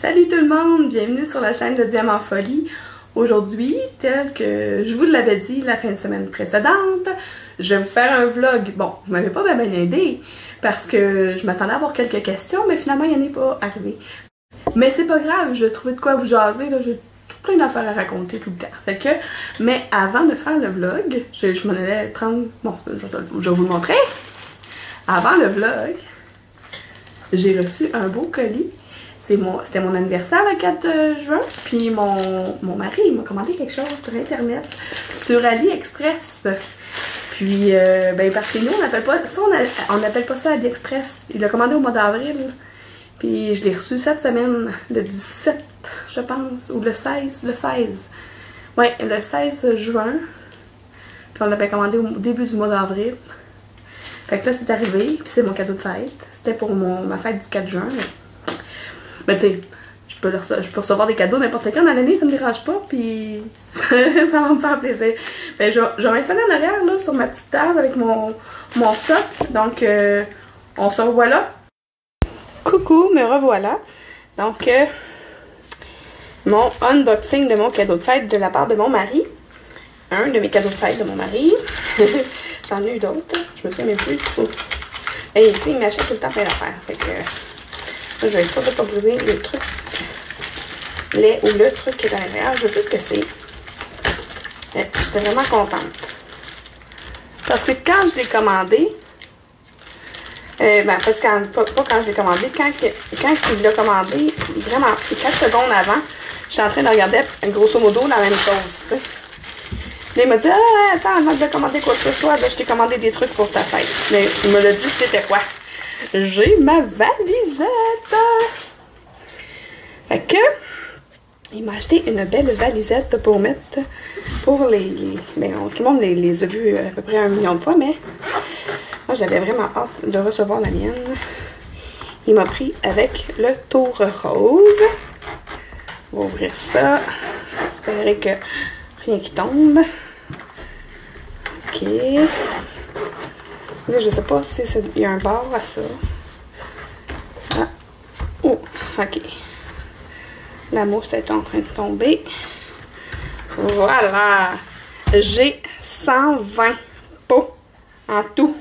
Salut tout le monde, bienvenue sur la chaîne de Diamant Folie. Aujourd'hui, tel que je vous l'avais dit la fin de semaine précédente, je vais vous faire un vlog. Bon, vous m'avez pas bien aidé parce que je m'attendais à avoir quelques questions, mais finalement il n'y en est pas arrivé. Mais c'est pas grave, je trouvais de quoi vous jaser, là, j'ai tout plein d'affaires à raconter tout le temps. Fait que, mais avant de faire le vlog, je m'en allais prendre. Bon, je vais vous le montrer. Avant le vlog, j'ai reçu un beau colis. C'était mon anniversaire le 4 juin, puis mon mari m'a commandé quelque chose sur internet, sur AliExpress. Puis, ben par chez nous, on n'appelle pas ça AliExpress. Il l'a commandé au mois d'avril, puis je l'ai reçu cette semaine, le 17, je pense, ou le 16. Ouais, le 16 juin. Puis on l'avait commandé au début du mois d'avril. Fait que là, c'est arrivé, puis c'est mon cadeau de fête. C'était pour ma fête du 4 juin. Mais tu sais, je peux recevoir des cadeaux n'importe quand dans l'année, ça me dérange pas, puis ça va me faire plaisir. Ben, je vais m'installer en arrière, là, sur ma petite table avec mon socle. Donc, on se revoit là. Coucou, me revoilà. Donc, mon unboxing de mon cadeau de fête de la part de mon mari. Un de mes cadeaux de fête de mon mari. J'en ai eu d'autres, je me souviens même plus. Et il m'achète tout le temps plein d'affaires. Fait que là, je vais être sûre de ne pas briser le truc. Le truc qui est à l'intérieur, je sais ce que c'est. J'étais vraiment contente. Parce que quand je l'ai commandé, pas quand je l'ai commandé, quand il l'a commandé, vraiment 4 secondes avant, je suis en train de regarder grosso modo la même chose, tu sais. Là, il m'a dit, ah, attends, avant de commander quoi que ce soit, ben, je t'ai commandé des trucs pour ta fête. Mais il me l'a dit, c'était quoi? J'ai ma valisette! Fait que, il m'a acheté une belle valisette pour mettre, pour ben, tout le monde les a vus à peu près 1 million de fois, mais moi, j'avais vraiment hâte de recevoir la mienne. Il m'a pris avec le tour rose. On va ouvrir ça. Espérer que rien qui tombe. Ok. Là, je sais pas si il y a un bord à ça. Ah. Oh, ok. La mousse est en train de tomber. Voilà. J'ai 120 pots en tout.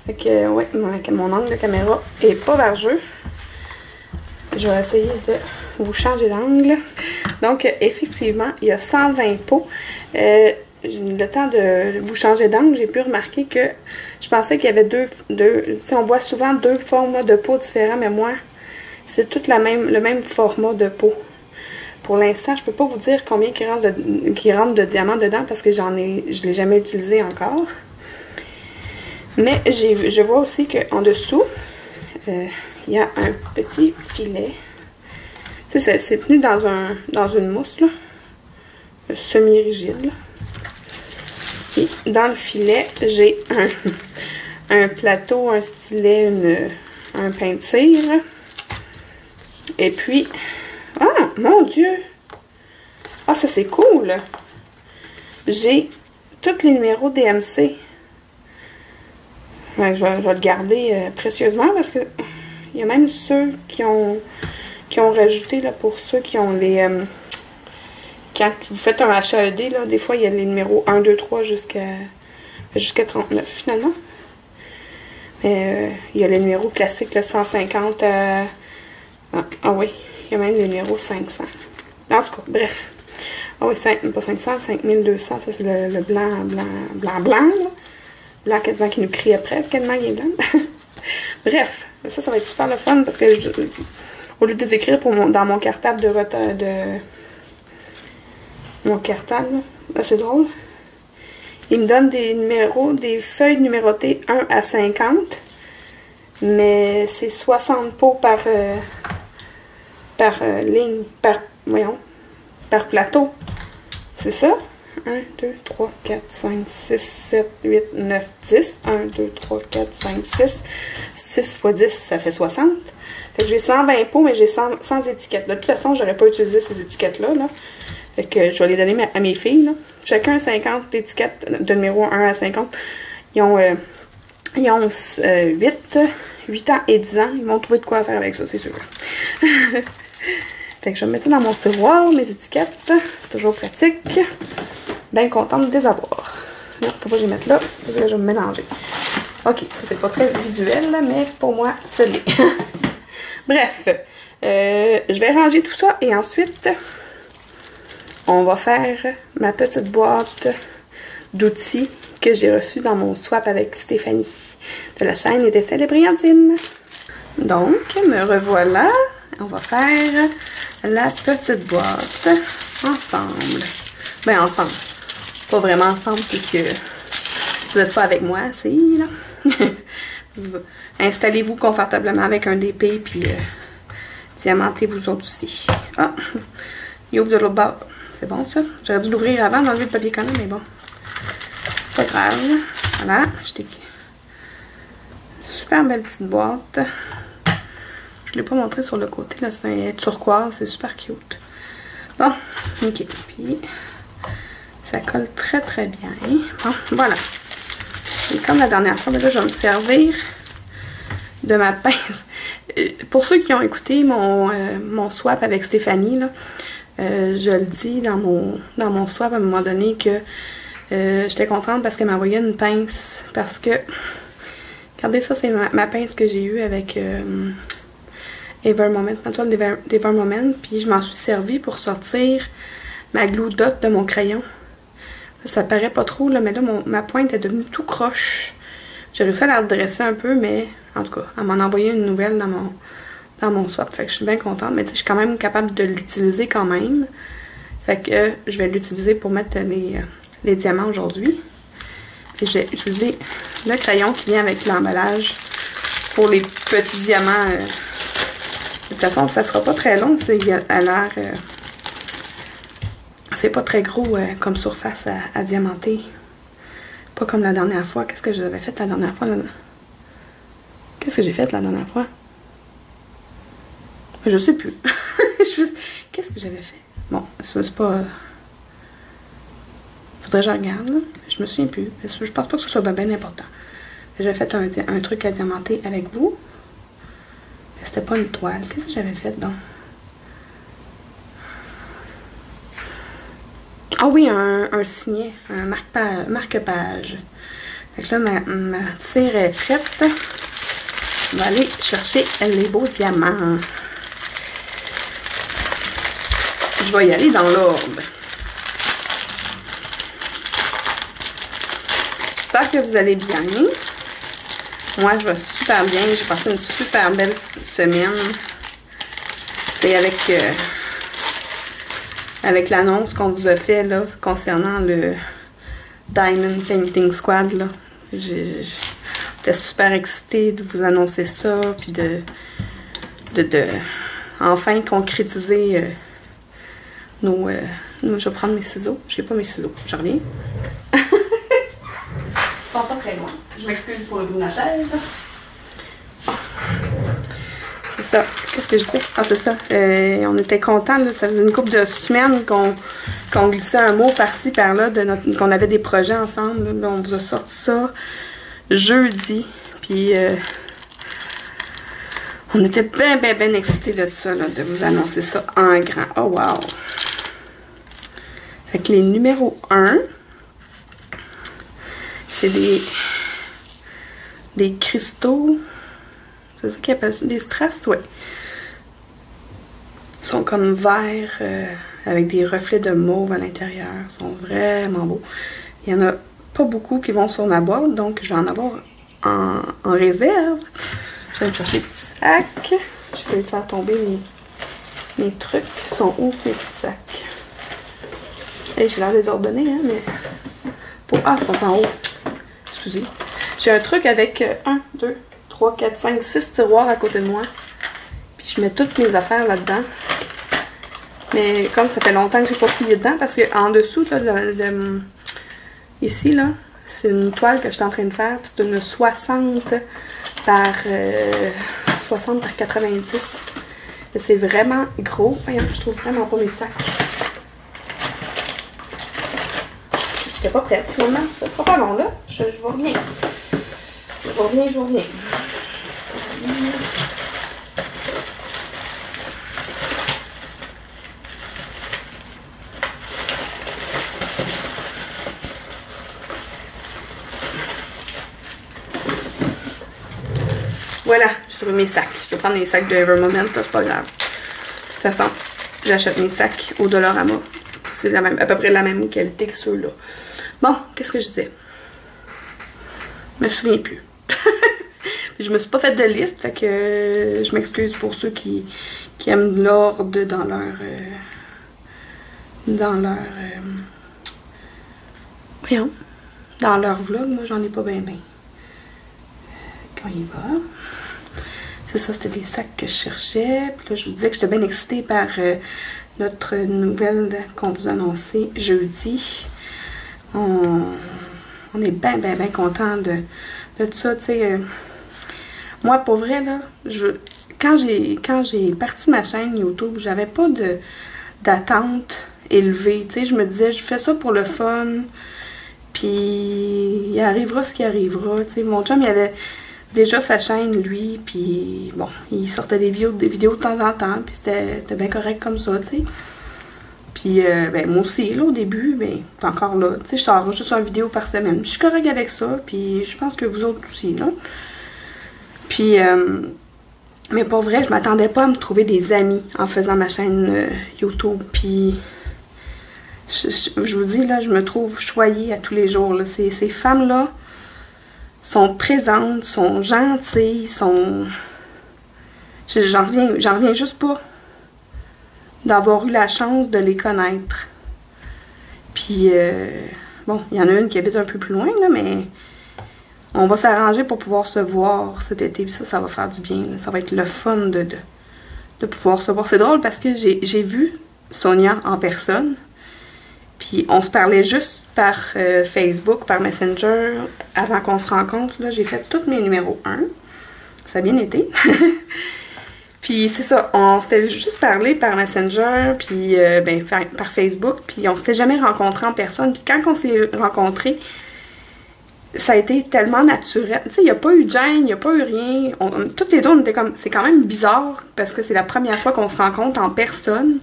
Fait que, ouais, mon angle de caméra est pas vergeux. Je vais essayer de vous changer d'angle. Donc, effectivement, il y a 120 pots. Le temps de vous changer d'angle, j'ai pu remarquer que je pensais qu'il y avait deux tu sais, on voit souvent 2 formats de pots différents, mais moi, c'est tout le même format de pot. Pour l'instant, je peux pas vous dire combien qui rentre de diamants dedans parce que je l'ai jamais utilisé encore. Mais je vois aussi qu'en dessous, il y a un petit filet. Tu sais, c'est tenu dans une mousse, là, semi-rigide. Et dans le filet, j'ai un plateau, un stylet, un pain de cire. Et puis, oh mon Dieu! Ah, ça c'est cool! J'ai tous les numéros DMC. Ouais, je vais le garder précieusement parce que il y a même ceux qui ont rajouté, là, pour ceux qui ont les... quand vous faites un HAED, là, des fois, il y a les numéros 1, 2, 3 jusqu'à 39, finalement. Mais il y a les numéros classiques, le 150 à... Ah oui, il y a même les numéros 500. En tout cas, bref. Ah oui, pas 500, 5200, ça c'est le blanc, là. Blanc quasiment qui nous crie après, quasiment il est blanc. Bref, ça va être super le fun parce que au lieu de les écrire dans mon cartable mon cartable, c'est drôle. Il me donne des feuilles numérotées 1 à 50, mais c'est 60 pots par ligne, par plateau. C'est ça? 1, 2, 3, 4, 5, 6, 7, 8, 9, 10. 1, 2, 3, 4, 5, 6. 6 fois 10, ça fait 60. Fait que j'ai 120 pots, mais j'ai sans étiquette. De toute façon, j'aurais pas utilisé ces étiquettes-là. Là. Fait que je vais les donner à mes filles. Là. Chacun 50 étiquettes de numéro 1 à 50. Ils ont 8 ans et 10 ans. Ils vont trouver de quoi faire avec ça, c'est sûr. Fait que je vais mettre ça dans mon tiroir, mes étiquettes. Toujours pratique. Bien contente de les avoir. Non, faut pas que je les mette là, parce que je vais me mélanger. Ok, ça c'est pas très visuel, mais pour moi, ce l'est. Bref, je vais ranger tout ça et ensuite, on va faire ma petite boîte d'outils que j'ai reçue dans mon swap avec Stéphanie de la chaîne des Essais de Brillantine. Donc, me revoilà. On va faire la petite boîte ensemble. Ben ensemble. Pas vraiment ensemble puisque vous n'êtes pas avec moi, c'est là. Installez-vous confortablement avec un DP puis diamantez vous autres aussi. Ah, il ouvre de l'autre bord. C'est bon ça? J'aurais dû l'ouvrir avant d'enlever le papier collant, mais bon. C'est pas grave. Voilà, super belle petite boîte. Je ne l'ai pas montré sur le côté, là, c'est un turquoise, c'est super cute. Bon, ok. Puis, ça colle très très bien. Bon, voilà. Et comme la dernière fois, là, je vais me servir de ma pince. Pour ceux qui ont écouté mon swap avec Stéphanie, là, je le dis dans mon swap à un moment donné que j'étais contente parce qu'elle m'a envoyé une pince. Parce que, regardez ça, c'est ma pince que j'ai eue avec Evermoment, ma toile d'Evermoment. Puis je m'en suis servie pour sortir ma glue dot de mon crayon. Ça paraît pas trop, là, mais là, ma pointe est devenue tout croche. J'ai réussi à la redresser un peu, mais en tout cas, elle m'en a envoyé une nouvelle dans mon swap. Fait que je suis bien contente, mais je suis quand même capable de l'utiliser quand même. Fait que je vais l'utiliser pour mettre les diamants aujourd'hui. Puis j'ai utilisé le crayon qui vient avec l'emballage pour les petits diamants. De toute façon, ça sera pas très long, c'est à l'air... c'est pas très gros comme surface à diamanter. Pas comme la dernière fois. Qu'est-ce que j'avais fait la dernière fois? Qu'est-ce que j'ai fait la dernière fois? Je sais plus. Qu'est-ce que j'avais fait? Bon, c'est pas... Faudrait que je regarde, là. Je me souviens plus. Je pense pas que ce soit bien important. J'ai fait un truc à diamanter avec vous. C'était pas une toile. Qu'est-ce que j'avais fait, donc? Ah oui, un signet, un marque-page. Fait que là, ma cire est prête. On va aller chercher les beaux diamants. Je vais y aller dans l'ordre. J'espère que vous allez bien. Moi, je vais super bien. J'ai passé une super belle semaine. C'est avec l'annonce qu'on vous a fait là, concernant le Diamond Painting Squad. Là. J'étais super excitée de vous annoncer ça, puis de enfin concrétiser je vais prendre mes ciseaux. J'ai pas mes ciseaux. Je reviens. Ils sont pas très loin. Je m'excuse pour le bruit de la chaise. C'est ça. Qu'est-ce que je dis? Ah, c'est ça. On était contents. Là. Ça faisait une couple de semaines qu'on glissait un mot par-ci, par-là, qu'on avait des projets ensemble. Là. On vous a sorti ça jeudi. Puis, on était bien excités de ça, là, de vous annoncer ça en grand. Oh, wow! Fait que les numéros 1, c'est des cristaux. C'est ça qu'ils appellent ça? Des strass? Oui. Ils sont comme verts avec des reflets de mauve à l'intérieur. Ils sont vraiment beaux. Il n'y en a pas beaucoup qui vont sur ma boîte, donc je vais en avoir en réserve. Je vais me chercher des petits sacs. Je vais faire tomber mes trucs. Ils sont où, mes petits sacs? Hey, j'ai l'air désordonné, hein, mais... Ah, ils sont en haut. Excusez. J'ai un truc avec 1, 2, 3, 4, 5, 6 tiroirs à côté de moi. Puis je mets toutes mes affaires là-dedans. Mais comme ça fait longtemps que je n'ai pas fouillé dedans, parce qu'en dessous, là, ici, là, c'est une toile que je suis en train de faire. C'est une 60 par 90. C'est vraiment gros. Voyons, je trouve vraiment pas mes sacs. Je n'étais pas prête, finalement. Ça sera pas long, là. Je reviens. Je reviens. voilà, j'ai trouvé mes sacs. Je vais prendre mes sacs de Evermoment, c'est pas grave. De toute façon, j'achète mes sacs au Dollarama. C'est à peu près la même qualité que ceux-là. Bon, qu'est-ce que je disais? Je me souviens plus. Je me suis pas fait de liste, fait que je m'excuse pour ceux qui aiment l'ordre dans voyons, dans leur vlog. Moi, j'en ai pas bien. Quand il va. C'est ça, c'était des sacs que je cherchais. Puis là, je vous disais que j'étais bien excitée par notre nouvelle qu'on vous annonçait jeudi. On est bien content de ça, tu sais. Moi, pour vrai, là, quand j'ai parti ma chaîne YouTube, j'avais pas d'attente élevée. Tu sais, je me disais, je fais ça pour le fun, puis il arrivera ce qui arrivera. Tu sais, mon chum, il avait déjà sa chaîne, lui, puis bon, il sortait des vidéos de temps en temps, puis c'était bien correct comme ça, tu sais. Puis, ben, moi aussi, là, au début, ben, encore là, tu sais, je sors juste une vidéo par semaine. Je suis correcte avec ça, puis je pense que vous autres aussi, là. Puis, mais pour vrai, je m'attendais pas à me trouver des amis en faisant ma chaîne YouTube. Puis, je vous dis, là, je me trouve choyée à tous les jours, là. Ces femmes-là sont présentes, sont gentilles, sont... J'en reviens juste pas d'avoir eu la chance de les connaître. Puis, bon, il y en a une qui habite un peu plus loin, là, mais on va s'arranger pour pouvoir se voir cet été. Puis ça va faire du bien. Là. Ça va être le fun de pouvoir se voir. C'est drôle parce que j'ai vu Sonia en personne. Puis on se parlait juste par Facebook, par Messenger, avant qu'on se rencontre. Là, j'ai fait tous mes numéros 1. Ça a bien été. Puis c'est ça, on s'était juste parlé par Messenger, puis ben, par Facebook, puis on s'était jamais rencontrés en personne. Puis quand on s'est rencontrés, ça a été tellement naturel. Tu sais, il n'y a pas eu de gêne, il n'y a pas eu rien. Toutes les deux, on était comme... C'est quand même bizarre, parce que c'est la première fois qu'on se rencontre en personne.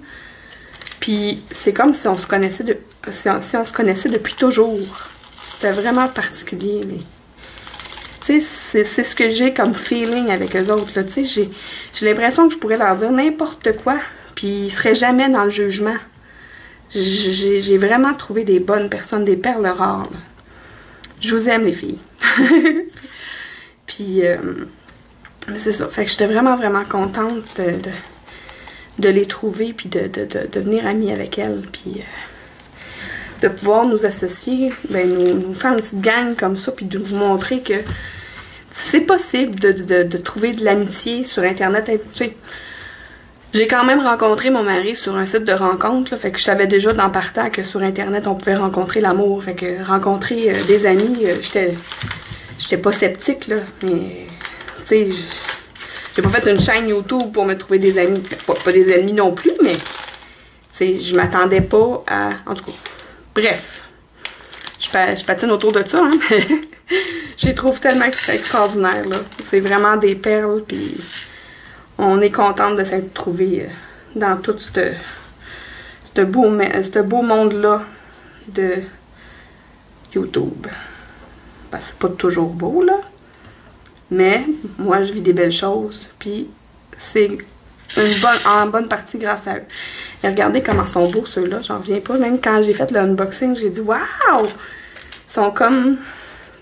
Puis c'est comme si on se connaissait si on se connaissait depuis toujours. C'était vraiment particulier, mais... Tu sais, c'est ce que j'ai comme feeling avec eux autres, là. Tu sais, j'ai l'impression que je pourrais leur dire n'importe quoi, puis ils seraient jamais dans le jugement. J'ai vraiment trouvé des bonnes personnes, des perles rares, là. Je vous aime, les filles. Puis, c'est ça. Fait que j'étais vraiment contente de les trouver, puis de devenir amie avec elles, puis de pouvoir nous associer, ben, nous faire une petite gang comme ça, puis de vous montrer que c'est possible de trouver de l'amitié sur Internet. Tu sais, j'ai quand même rencontré mon mari sur un site de rencontre, là, fait que je savais déjà d'en partant que sur Internet, on pouvait rencontrer l'amour. Fait que rencontrer des amis, j'étais pas sceptique, là, mais tu sais, j'ai pas fait une chaîne YouTube pour me trouver des amis. Pas des ennemis non plus, mais tu sais, je m'attendais pas à... En tout cas, bref, je patine autour de ça, hein. Je les trouve tellement extraordinaires, là. C'est vraiment des perles, puis on est contente de s'être trouvés dans tout ce beau monde-là de YouTube. Ben, c'est pas toujours beau, là, mais moi, je vis des belles choses, puis c'est en bonne partie grâce à eux. Et regardez comment sont beaux ceux-là, j'en reviens pas. Même quand j'ai fait l'unboxing, j'ai dit « Waouh! » Ils sont comme...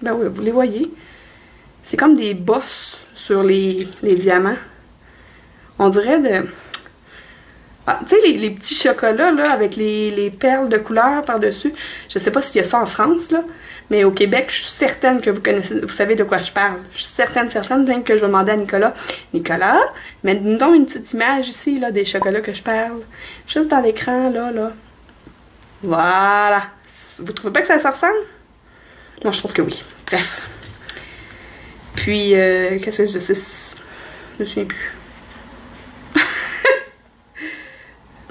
Ben oui, vous les voyez. C'est comme des bosses sur les diamants. On dirait de... Ah, tu sais, les petits chocolats, là, avec les perles de couleur par-dessus. Je sais pas s'il y a ça en France, là. Mais au Québec, je suis certaine que vous savez de quoi je parle. Je suis certaine, même que je vais demander à Nicolas. Nicolas, mets-nous donc une petite image ici, là, des chocolats que je parle. Juste dans l'écran, là. Voilà. Vous trouvez pas que ça ressemble? Moi, je trouve que oui. Bref. Puis, qu'est-ce que je dis? Je me souviens plus.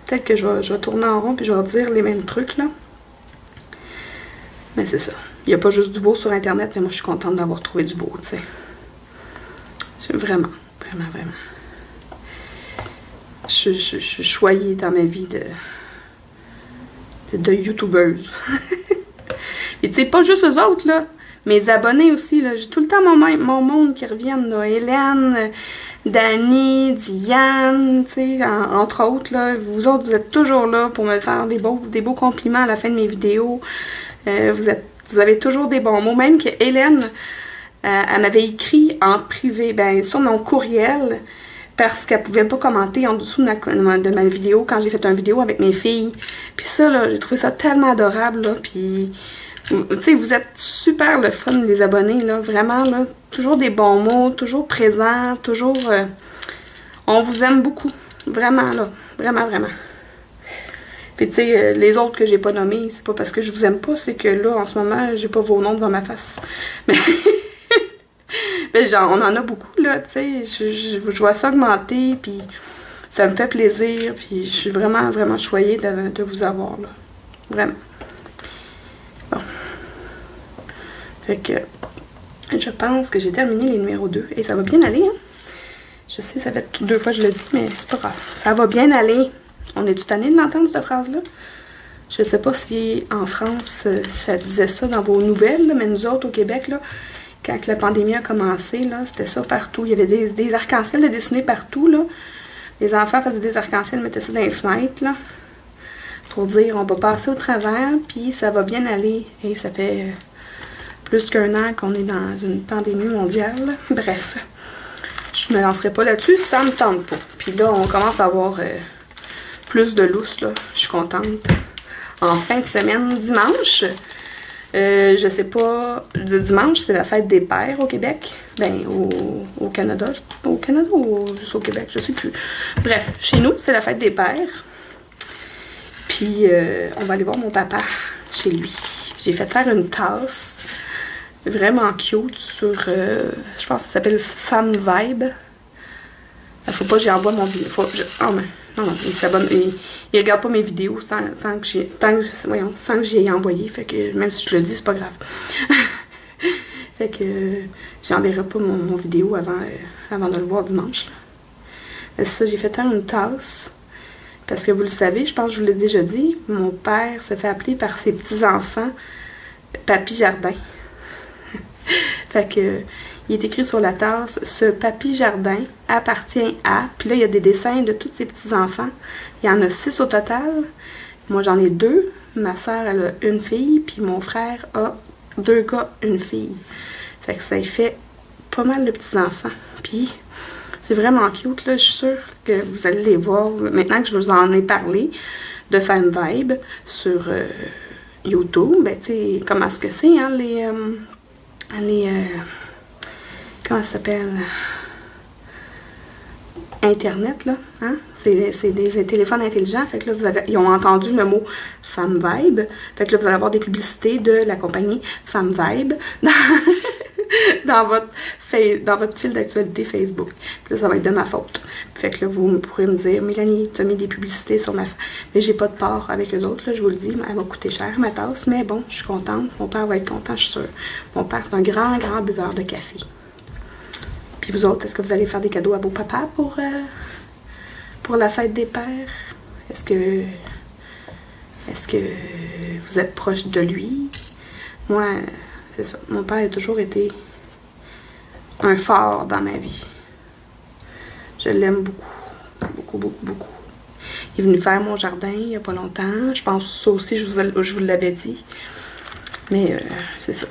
Peut-être que je vais tourner en rond puis je vais dire les mêmes trucs, là. Mais c'est ça. Il n'y a pas juste du beau sur Internet, mais moi, je suis contente d'avoir trouvé du beau, tu sais. Vraiment. Je suis choyée dans ma vie de youtubeuse. Et tu sais, pas juste eux autres, là, mes abonnés aussi, là. J'ai tout le temps mon monde qui reviennent, là. Hélène, Dani, Diane, tu sais, entre autres, là. Vous autres, vous êtes toujours là pour me faire des beaux compliments à la fin de mes vidéos. Vous avez toujours des bons mots. Même que Hélène, elle m'avait écrit en privé, ben sur mon courriel, parce qu'elle pouvait pas commenter en dessous de ma vidéo quand j'ai fait une vidéo avec mes filles. Puis ça, là, j'ai trouvé ça tellement adorable, là. Puis, tu sais, vous êtes super le fun, les abonnés, là. Vraiment, là, toujours des bons mots, toujours présents, toujours... on vous aime beaucoup. Vraiment, là. Vraiment, vraiment. Puis, tu sais, les autres que j'ai pas nommés, c'est pas parce que je vous aime pas, c'est que là, en ce moment, j'ai pas vos noms devant ma face. Mais... genre, on en a beaucoup, là, tu sais, je vois ça augmenter, puis ça me fait plaisir, puis je suis vraiment, vraiment choyée de vous avoir, là. Vraiment. Bon. Fait que, je pense que j'ai terminé les numéros 2, et ça va bien aller, hein. Je sais, ça fait 2 fois que je le dis, mais c'est pas grave. Ça va bien aller. On est tout année de l'entendre, cette phrase-là. Je sais pas si en France, ça disait ça dans vos nouvelles, là, mais nous autres, au Québec, là, quand la pandémie a commencé, là, c'était ça partout. Il y avait des arcs-en-ciel de dessinés partout, là. Les enfants faisaient des arcs-en-ciel, mettaient ça dans les fenêtres, là. Pour dire, on va passer au travers, puis ça va bien aller. Et ça fait plus qu'1 an qu'on est dans une pandémie mondiale. Bref, je me lancerai pas là-dessus, ça me tente pas. Puis là, on commence à avoir plus de lousse, là. Je suis contente. En fin de semaine, dimanche... je sais pas, le dimanche, c'est la fête des pères au Québec. Ben, au Canada. Au Canada ou juste au Québec, je sais plus. Bref, chez nous, c'est la fête des pères. Puis, on va aller voir mon papa chez lui. J'ai fait faire une tasse vraiment cute sur, je pense que ça s'appelle Femme Vibe. Faut pas que j'y envoie mon vidéo. Oh, mais, non, il s'abonne. Il regarde pas mes vidéos sans que j'y ai envoyé. Fait que même si je le dis, c'est pas grave. Fait que j'enverrai pas mon vidéo avant de le voir dimanche. Ça, j'ai fait une tasse. Parce que vous le savez, je pense que je vous l'ai déjà dit, mon père se fait appeler par ses petits-enfants Papy Jardin. Fait que il est écrit sur la tasse, ce Papy Jardin appartient à... Puis là, il y a des dessins de tous ses petits-enfants. Il y en a 6 au total. Moi, j'en ai 2. Ma soeur, elle a une fille. Puis mon frère a 2 gars, une fille. Fait que ça fait pas mal de petits-enfants. Puis c'est vraiment cute, là. Je suis sûre que vous allez les voir. Maintenant que je vous en ai parlé de Femme Vibe sur YouTube, ben tu sais, comment est-ce que c'est, hein, comment ça s'appelle? Internet, là, hein? C'est des téléphones intelligents. Fait que là, ils ont entendu le mot Femme Vibe. Fait que là, vous allez avoir des publicités de la compagnie Femme Vibe dans votre fil d'actualité Facebook. Puis là, ça va être de ma faute. Fait que là, vous pourrez me dire, Mélanie, tu as mis des publicités sur ma... Mais j'ai pas de part avec eux autres, là, je vous le dis. Elle va coûter cher, ma tasse. Mais bon, je suis contente. Mon père va être content, je suis sûre. Mon père, c'est un grand, grand buveur de café. Puis vous autres, est-ce que vous allez faire des cadeaux à vos papas pour la fête des pères? Est-ce que vous êtes proche de lui? Moi, c'est ça. Mon père a toujours été un phare dans ma vie. Je l'aime beaucoup. Beaucoup, beaucoup, beaucoup. Il est venu faire mon jardin il n'y a pas longtemps. Je pense que ça aussi, je vous l'avais dit. Mais c'est ça.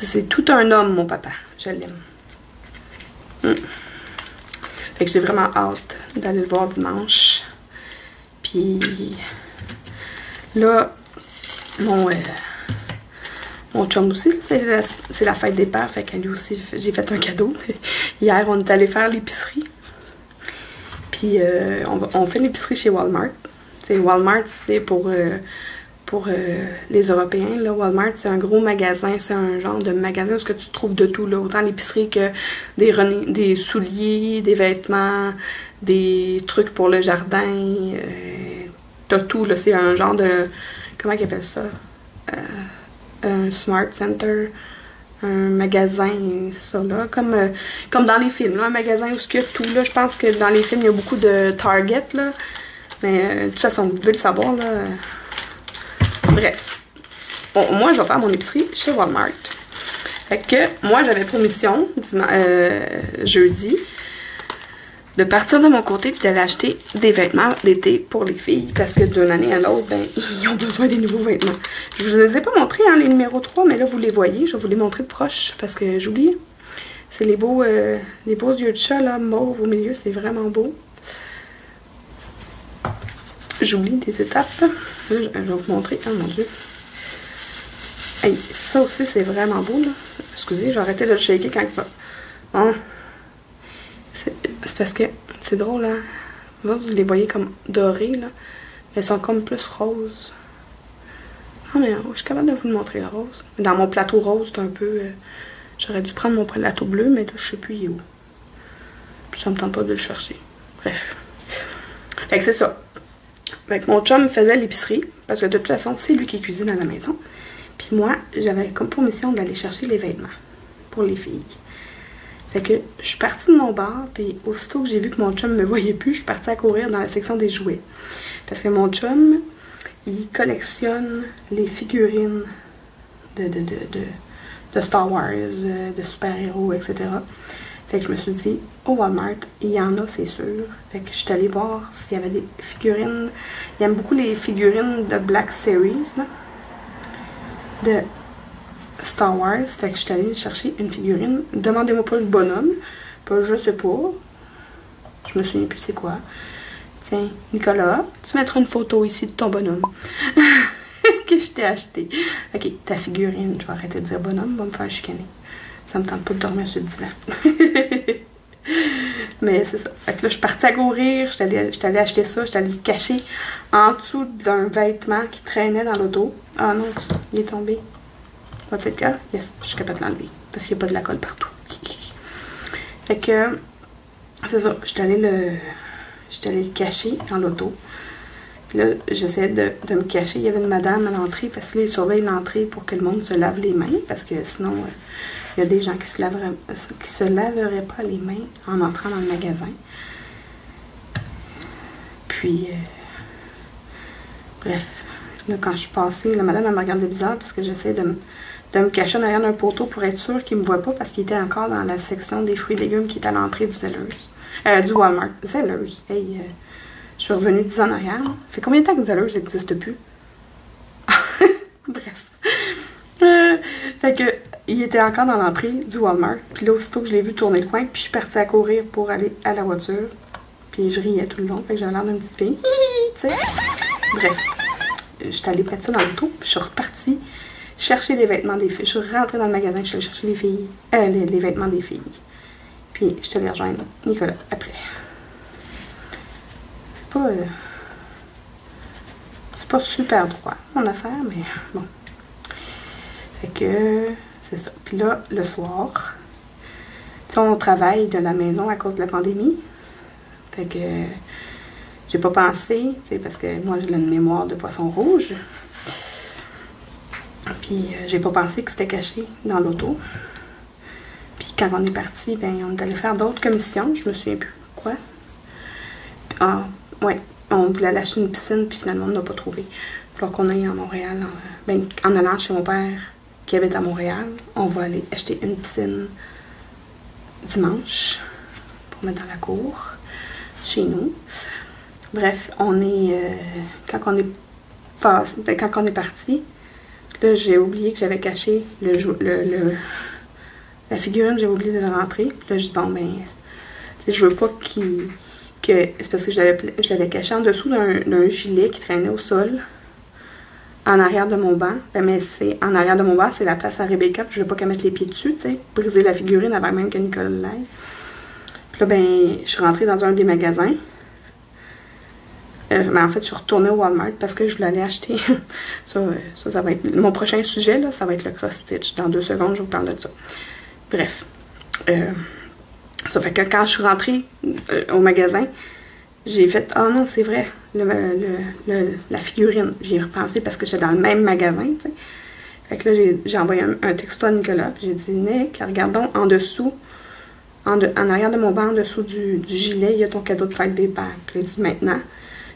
C'est tout un homme, mon papa. Je l'aime. Fait que j'ai vraiment hâte d'aller le voir dimanche. Puis là, mon chum aussi, c'est la fête des pères. Fait qu'à lui aussi, j'ai fait un cadeau. Hier, on est allé faire l'épicerie. Puis on fait l'épicerie chez Walmart. Walmart, c'est pour les Européens, là, Walmart, c'est un gros magasin, c'est un genre de magasin où tu trouves de tout, là, autant l'épicerie que des souliers, des vêtements, des trucs pour le jardin, t'as tout, là, c'est un genre de, comment ils appellent ça, un smart center, un magasin, ça là, comme dans les films, là, un magasin où il y a tout, là, je pense que dans les films, il y a beaucoup de Target, là, mais de toute façon, vous devez le savoir, là. Bref, bon, moi, je vais faire mon épicerie chez Walmart. Fait que moi, j'avais pour mission, jeudi, de partir de mon côté puis d'aller acheter des vêtements d'été pour les filles. Parce que d'une année à l'autre, ben, ils ont besoin des nouveaux vêtements. Je vous les ai pas montrés, hein, les numéros 3, mais là, vous les voyez. Je vais vous les montrer de proche parce que j'oublie. C'est les beaux yeux de chat, là, mauve au milieu. C'est vraiment beau. J'oublie des étapes. Là, je vais vous montrer. Oh mon Dieu. Hey, ça aussi, c'est vraiment beau, là. Excusez, j'ai arrêté de le shaker quand il va. Bon. C'est parce que c'est drôle, hein. Vous les voyez comme dorés, là. Elles sont comme plus roses. Ah, mais je suis capable de vous le montrer, la rose. Dans mon plateau rose, c'est un peu... j'aurais dû prendre mon plateau bleu, mais là, je sais plus il est où. Puis ça me tente pas de le chercher. Bref. Fait que c'est ça. Fait que mon chum faisait l'épicerie, parce que de toute façon, c'est lui qui cuisine à la maison. Puis moi, j'avais comme pour mission d'aller chercher les vêtements pour les filles. Fait que je suis partie de mon bar, puis aussitôt que j'ai vu que mon chum me voyait plus, je suis partie à courir dans la section des jouets. Parce que mon chum, il collectionne les figurines de Star Wars, de super-héros, etc. Fait que je me suis dit, au Walmart, il y en a, c'est sûr. Fait que je suis allée voir s'il y avait des figurines. Il aime beaucoup les figurines de Black Series, là, de Star Wars. Fait que je suis allée chercher une figurine. Demandez-moi pas le bonhomme. Pas, je sais pas. Je me souviens plus c'est quoi. Tiens, Nicolas, tu mettras une photo ici de ton bonhomme que je t'ai acheté. Ok, ta figurine. Je vais arrêter de dire bonhomme, va me faire chicaner. Ça me tente pas de dormir sur le divan. Mais c'est ça. Fait que là, je suis partie à courir. Je suis allée acheter ça. Je suis allée le cacher en dessous d'un vêtement qui traînait dans l'auto. Ah non, il est tombé. Votre être cas? Yes, je suis capable de l'enlever. Parce qu'il n'y a pas de la colle partout. Fait que, c'est ça. Je suis allée le cacher dans l'auto. Puis là, j'essayais de me cacher. Il y avait une madame à l'entrée parce qu'ils surveillent l'entrée pour que le monde se lave les mains. Parce que sinon, il y a des gens qui se laveraient pas les mains en entrant dans le magasin. Puis, bref. Là, quand je suis passée, la madame, elle me regardait bizarre parce que j'essayais de me cacher en arrière d'un poteau pour être sûre qu'il ne me voit pas parce qu'il était encore dans la section des fruits et légumes qui est à l'entrée du Zellers. Du Walmart. Zellers. Hey, je suis revenue 10 ans en arrière. Ça fait combien de temps que Zellers n'existe plus? Bref. Fait que, il était encore dans l'entrée du Walmart. Puis là, aussitôt que je l'ai vu tourner le coin, puis je suis partie à courir pour aller à la voiture. Puis je riais tout le long. Fait que j'avais l'air d'une petite fille. Tu sais. Bref. Je suis allée près de ça dans l'auto, puis je suis repartie chercher les vêtements des filles. Je suis rentrée dans le magasin, je suis allée chercher les filles, les vêtements des filles. Puis je suis allée rejoindre Nicolas après. C'est pas super droit, mon affaire, mais bon. Fait que c'est ça. Puis là, le soir, on travaille de la maison à cause de la pandémie. Fait que j'ai pas pensé, parce que moi j'ai une mémoire de poisson rouge. Puis j'ai pas pensé que c'était caché dans l'auto. Puis quand on est parti, ben on est allé faire d'autres commissions, je me souviens plus quoi. Ah, ouais, on voulait aller acheter une piscine, puis finalement on n'a pas trouvé. Alors qu'on aille à Montréal, en allant chez mon père qui habite à Montréal, on va aller acheter une piscine dimanche pour mettre dans la cour chez nous. Bref, quand on est parti, là j'ai oublié que j'avais caché la figurine, j'avais oublié de la rentrer. Puis là, je dis bon ben, je veux pas c'est parce que je l'avais caché en dessous d'un gilet qui traînait au sol, en arrière de mon banc. Mais en arrière de mon banc, c'est la place à Rebecca, puis je veux pas qu'elle mette les pieds dessus, tu sais, briser la figurine avant même que Nicolas l'aille. Puis là, ben, je suis rentrée dans un des magasins. Mais en fait, je suis retournée au Walmart parce que je voulais aller acheter. ça va être mon prochain sujet, là, ça va être le cross-stitch. Dans 2 secondes, je vous parle de ça. Bref. Ça fait que quand je suis rentrée au magasin, j'ai fait « Ah non, c'est vrai, la figurine. » J'y ai repensé parce que j'étais dans le même magasin, tu sais. Fait que là, j'ai envoyé un texto à Nicolas, puis j'ai dit « Nick, regardons en dessous, en arrière de mon banc, en dessous du gilet, il y a ton cadeau de fête des pères. » Puis il a dit « Maintenant. »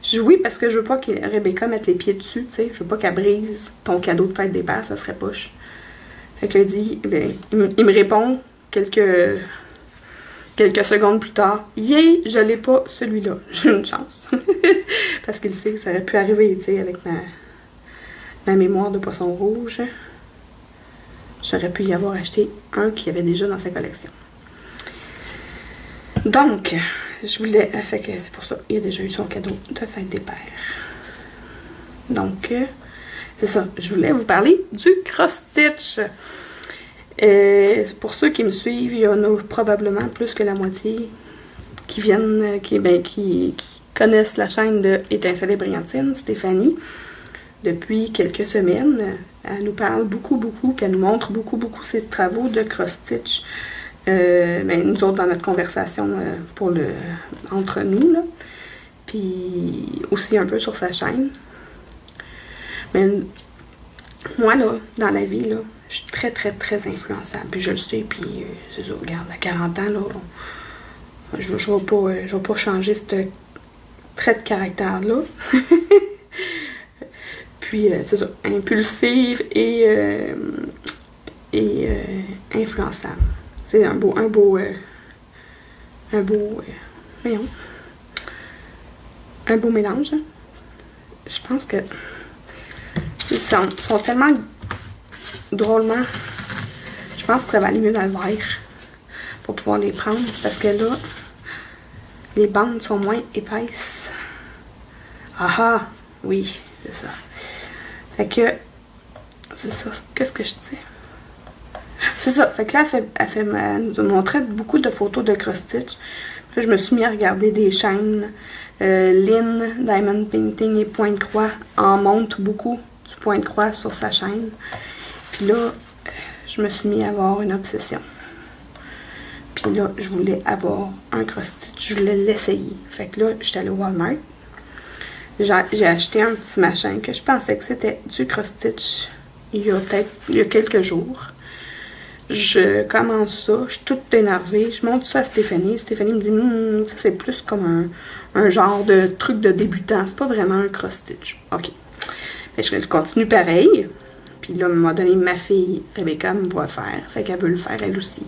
Je dis oui, parce que je veux pas que Rebecca mette les pieds dessus, tu sais. Je veux pas qu'elle brise ton cadeau de fête des pères, ça serait poche. Fait que là, il me répond quelques secondes plus tard. Yay, je l'ai pas, celui-là. J'ai une chance. Parce qu'il sait que ça aurait pu arriver, tu sais, avec ma mémoire de poisson rouge. J'aurais pu y avoir acheté un qu'il y avait déjà dans sa collection. Donc, je voulais... Fait que c'est pour ça. Il a déjà eu son cadeau de fête des pères. Donc, c'est ça. Je voulais vous parler du cross-stitch. Pour ceux qui me suivent, il y en a probablement plus que la moitié qui viennent, qui connaissent la chaîne de Étincelle et Brillantine, Stéphanie, depuis quelques semaines. Elle nous parle beaucoup, puis elle nous montre beaucoup ses travaux de cross-stitch. Nous autres, dans notre conversation entre nous, là. Puis aussi un peu sur sa chaîne. Mais moi, là, dans la vie, là, je suis très influençable. Puis je le sais, puis c'est ça, regarde, à 40 ans, là, je vais pas changer ce trait de caractère-là. Puis, c'est ça, impulsive et influençable. C'est un beau mélange. Hein? Je pense que ils sont tellement drôlement. Je pense que ça va aller mieux dans le vert pour pouvoir les prendre parce que là, les bandes sont moins épaisses. Ah, oui, c'est ça. Fait que, c'est ça. Qu'est-ce que je dis? C'est ça. Fait que là, elle nous montrait beaucoup de photos de cross-stitch. Puis je me suis mis à regarder des chaînes. Lynn, Diamond Painting et Pointe-Croix en montre beaucoup du Pointe-Croix sur sa chaîne. Puis là, je me suis mis à avoir une obsession. Puis là, je voulais avoir un cross-stitch. Je voulais l'essayer. Fait que là, j'étais allée au Walmart. J'ai acheté un petit machin que je pensais que c'était du cross-stitch il y a quelques jours. Je commence ça, je suis toute énervée. Je montre ça à Stéphanie. Stéphanie me dit ça c'est plus comme un genre de truc de débutant. C'est pas vraiment un cross-stitch. OK. Fait que je continue pareil. Puis là, à un moment donné, ma fille, Rebecca, me voit faire. Fait qu'elle veut le faire elle aussi.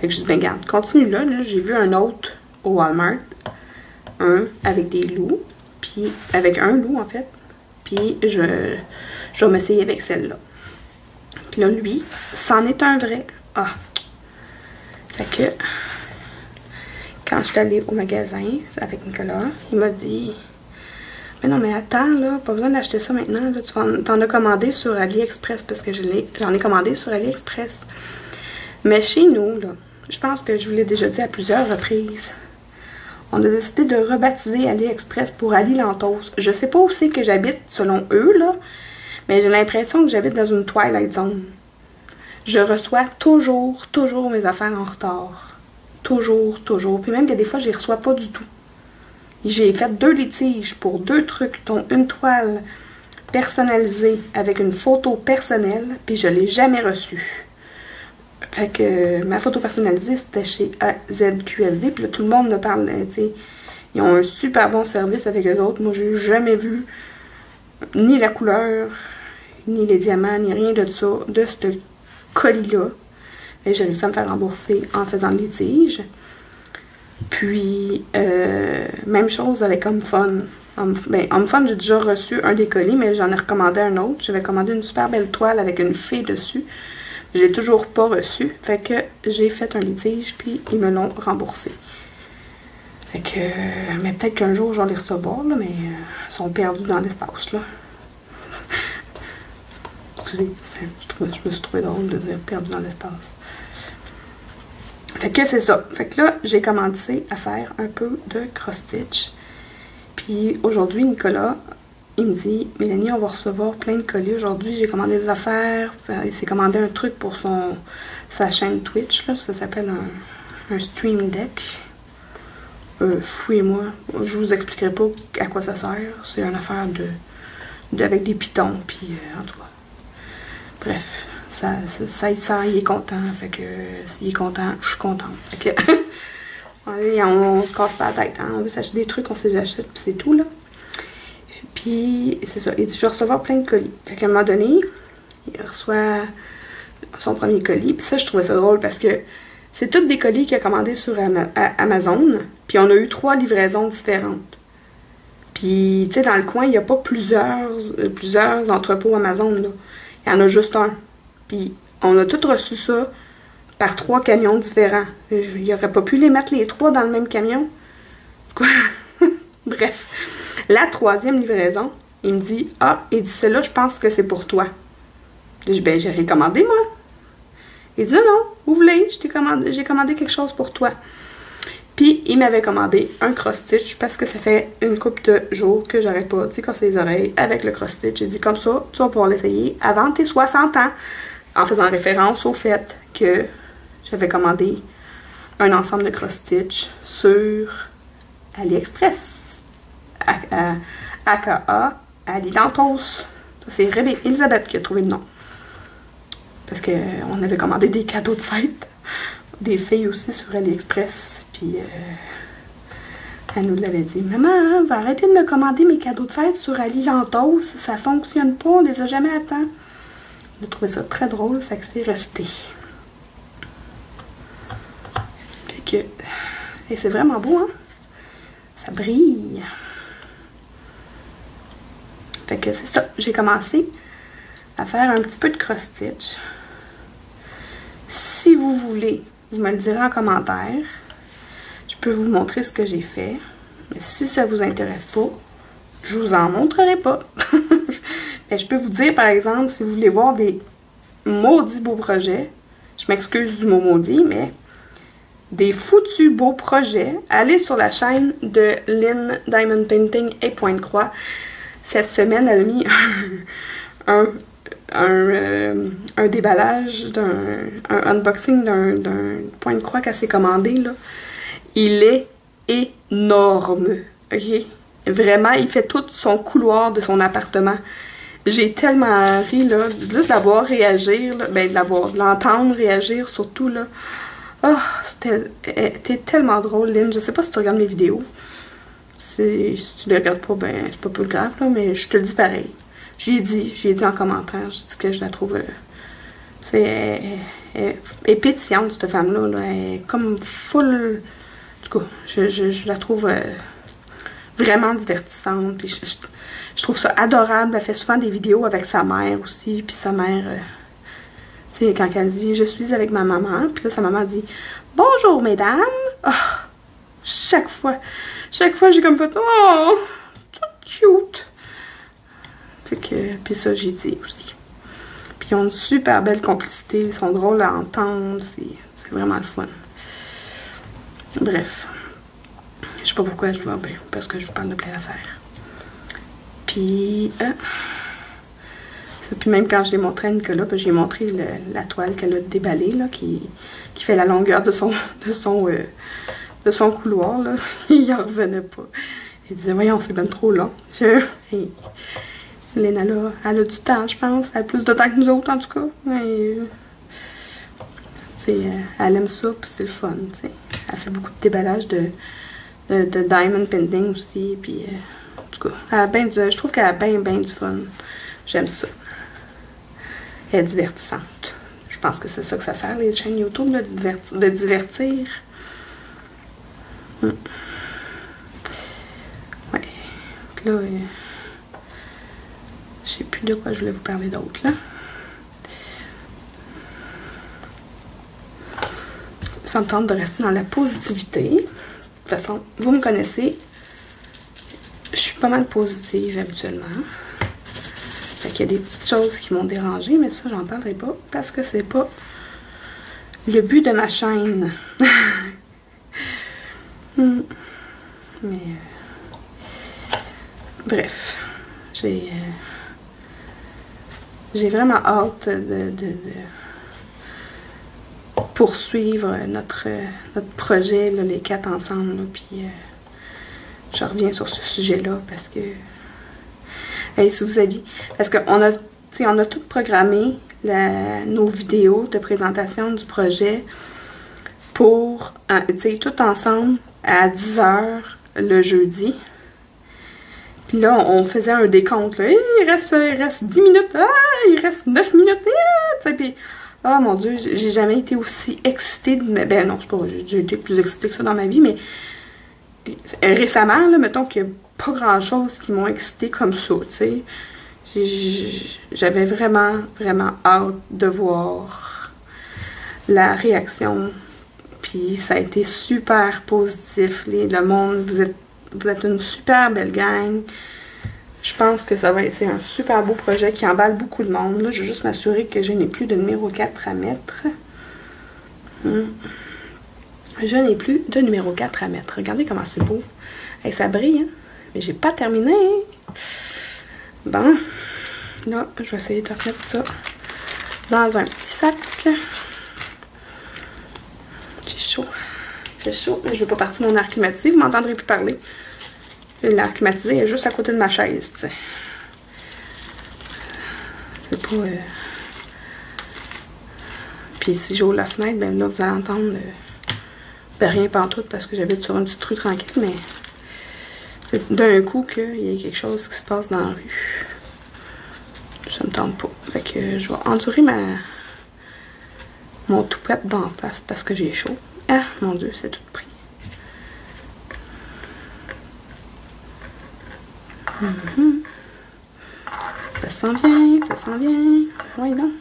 Fait que je dis, ben garde, continue là. J'ai vu un autre au Walmart. Un avec des loups. Puis avec un loup en fait. Puis je vais m'essayer avec celle-là. Puis là, lui, c'en est un vrai. Ah! Fait que, quand je suis allée au magasin avec Nicolas, il m'a dit, mais non, mais attends, là, pas besoin d'acheter ça maintenant. Là, tu t'en as commandé sur AliExpress parce que j'en ai commandé sur AliExpress. Mais chez nous, là, je pense que je vous l'ai déjà dit à plusieurs reprises, on a décidé de rebaptiser AliExpress pour Ali Lantos. Je sais pas où c'est que j'habite selon eux, là, mais j'ai l'impression que j'habite dans une Twilight Zone. Je reçois toujours mes affaires en retard. Toujours. Puis même que des fois, je les reçois pas du tout. J'ai fait 2 litiges pour 2 trucs, dont une toile personnalisée avec une photo personnelle, puis je l'ai jamais reçue. Fait que ma photo personnalisée, c'était chez AZQSD, puis là, tout le monde me parle, tu sais, ils ont un super bon service avec eux autres. Moi, j'ai jamais vu ni la couleur, ni les diamants, ni rien de ça, de ce colis-là. Et j'ai réussi à me faire rembourser en faisant le litige. Puis, même chose avec HomeFun. HomeFun, j'ai déjà reçu un des colis, mais j'en ai recommandé un autre. J'avais commandé une super belle toile avec une fée dessus. Je l'ai toujours pas reçu. Fait que j'ai fait un litige, puis ils me l'ont remboursé. Fait que, mais peut-être qu'un jour, je vais les recevoir, là, mais ils sont perdus dans l'espace, là. Excusez, je me suis trouvé drôle de dire perdu dans l'espace. Fait que c'est ça. Fait que là, j'ai commencé à faire un peu de cross-stitch. Puis aujourd'hui, Nicolas, il me dit, Mélanie, on va recevoir plein de colis aujourd'hui. J'ai commandé des affaires. Il s'est commandé un truc pour sa chaîne Twitch, là. Ça s'appelle un Stream Deck. Fouillez-moi. Je vous expliquerai pas à quoi ça sert. C'est une affaire avec des pitons. Puis, en tout cas. Bref, ça il sert, il est content. Fait que s'il est content, je suis contente. Fait que on se casse pas la tête. Hein? On veut s'acheter des trucs, on se les achète, puis c'est tout, là. Puis, c'est ça. Il dit, je vais recevoir plein de colis. Fait qu'à un moment donné, il reçoit son premier colis. Puis ça, je trouvais ça drôle parce que c'est tous des colis qu'il a commandés sur Amazon. Puis on a eu 3 livraisons différentes. Puis, tu sais, dans le coin, il n'y a pas plusieurs entrepôts Amazon, là. Il y en a juste un. Puis, on a tous reçu ça par 3 camions différents. Il n'aurait pas pu les mettre les 3 dans le même camion. Quoi? Bref. La 3e livraison, il me dit, ah, il dit, celle-là, je pense que c'est pour toi. Je dis, ben, j'ai recommandé, moi. Il dit, non, ouvre-les, j'ai commandé quelque chose pour toi. Puis, il m'avait commandé un cross-stitch parce que ça fait une couple de jours que j'arrête pas de casser les oreilles avec le cross-stitch. J'ai dit, comme ça, tu vas pouvoir l'essayer avant tes 60 ans. En faisant référence au fait que j'avais commandé un ensemble de cross-stitch sur AliExpress. AKA Alilantos. Ça, c'est Elisabeth qui a trouvé le nom. Parce qu'on avait commandé des cadeaux de fête. Des filles aussi sur AliExpress. Puis elle nous l'avait dit. Maman, va arrêter de me commander mes cadeaux de fête sur Alilantos. Ça fonctionne pas, on les a jamais à temps. On a trouvé ça très drôle, fait que c'est resté. Fait que. Et c'est vraiment beau, hein? Ça brille. Fait que c'est ça. J'ai commencé à faire un petit peu de cross-stitch. Si vous voulez, vous me le direz en commentaire. Je peux vous montrer ce que j'ai fait. Mais si ça vous intéresse pas, je vous en montrerai pas. Mais je peux vous dire, par exemple, si vous voulez voir des maudits beaux projets, je m'excuse du mot maudit, mais des foutus beaux projets, allez sur la chaîne de Lynn Diamond Painting et Pointe-Croix. Cette semaine, elle a mis un déballage, un unboxing d'un Pointe-Croix qu'elle s'est commandé, là. Il est énorme, ok? Vraiment, il fait tout son couloir de son appartement. J'ai tellement ri, là, juste de la voir réagir, là, ben de l'entendre réagir surtout, là. Oh, c'était tellement drôle, Lynn. Je sais pas si tu regardes mes vidéos. Si tu les regardes pas, ben c'est pas plus grave, là, mais je te le dis pareil. J'ai dit en commentaire, j'ai dit que je la trouve... elle est pétillante, cette femme-là, là. Elle est comme full... En tout cas, je la trouve vraiment divertissante. Puis je trouve ça adorable. Elle fait souvent des vidéos avec sa mère aussi. Puis sa mère, tu sais, quand elle dit « Je suis avec ma maman », puis là, sa maman dit « Bonjour, mesdames! Oh, » chaque fois, j'ai comme fait « Oh, tout cute! » Fait que, puis ça, j'ai dit aussi. Puis ils ont une super belle complicité. Ils sont drôles à entendre. C'est vraiment le fun. Bref. Je sais pas pourquoi je vais bien, parce que je vous parle de plein d'affaires. Puis, puis même quand je l'ai montré à Nicolas, j'ai montré la toile qu'elle a déballée, là, qui fait la longueur de son couloir, là. Il en revenait pas. Il disait, voyons, c'est bien trop long. Léna, là, elle a du temps, je pense. Elle a plus de temps que nous autres, en tout cas. Mais, elle aime ça, puis c'est le fun, t'sais. Elle fait beaucoup de déballage de diamond painting aussi, puis en tout cas, je trouve qu'elle a bien du fun. J'aime ça. Elle est divertissante. Je pense que c'est ça que ça sert, les chaînes YouTube, là, de divertir. Ouais. Là, je sais plus de quoi je voulais vous parler d'autre, là. Ça me tente de rester dans la positivité. De toute façon, vous me connaissez. Je suis pas mal positive habituellement. Fait qu'il y a des petites choses qui m'ont dérangée, mais ça, j'en parlerai pas parce que c'est pas le but de ma chaîne. Mais bref, j'ai vraiment hâte de poursuivre notre projet, là, les 4 ensemble, là, puis je reviens sur ce sujet-là parce que si vous aviez, parce qu'on a, on a tout programmé nos vidéos de présentation du projet pour, tout ensemble à 10 h le jeudi. Puis là, on faisait un décompte, là. Il reste 10 minutes, il reste 9 minutes, tu sais, puis... Ah, mon Dieu, j'ai jamais été aussi excitée de... Ben non, c'est pas vrai, j'ai été plus excitée que ça dans ma vie, mais... Récemment, là, mettons qu'il n'y a pas grand-chose qui m'ont excitée comme ça, tu sais. J'avais vraiment, vraiment hâte de voir la réaction. Puis ça a été super positif. Le monde, vous êtes une super belle gang. Je pense que c'est un super beau projet qui emballe beaucoup de monde. Là, je vais juste m'assurer que je n'ai plus de numéro 4 à mettre. Je n'ai plus de numéro 4 à mettre. Regardez comment c'est beau. Et ça brille, hein? Mais j'ai pas terminé. Bon. Là, je vais essayer de remettre ça dans un petit sac. J'ai chaud. J'ai chaud. Je vais pas partir mon air climatisé. Vous m'entendrez plus parler. L'air climatisé est juste à côté de ma chaise, tu sais. C'est pas... Puis si j'ouvre la fenêtre, ben là, vous allez entendre... Ben rien pantoute parce que j'habite sur une petite rue tranquille, mais... C'est d'un coup qu'il y a quelque chose qui se passe dans la rue. Ça me tente pas. Fait que je vais endurer mon toupette d'en face parce que j'ai chaud. Ah, mon Dieu, c'est tout pris. Ça sent bien, ça sent bien. Oui, donc.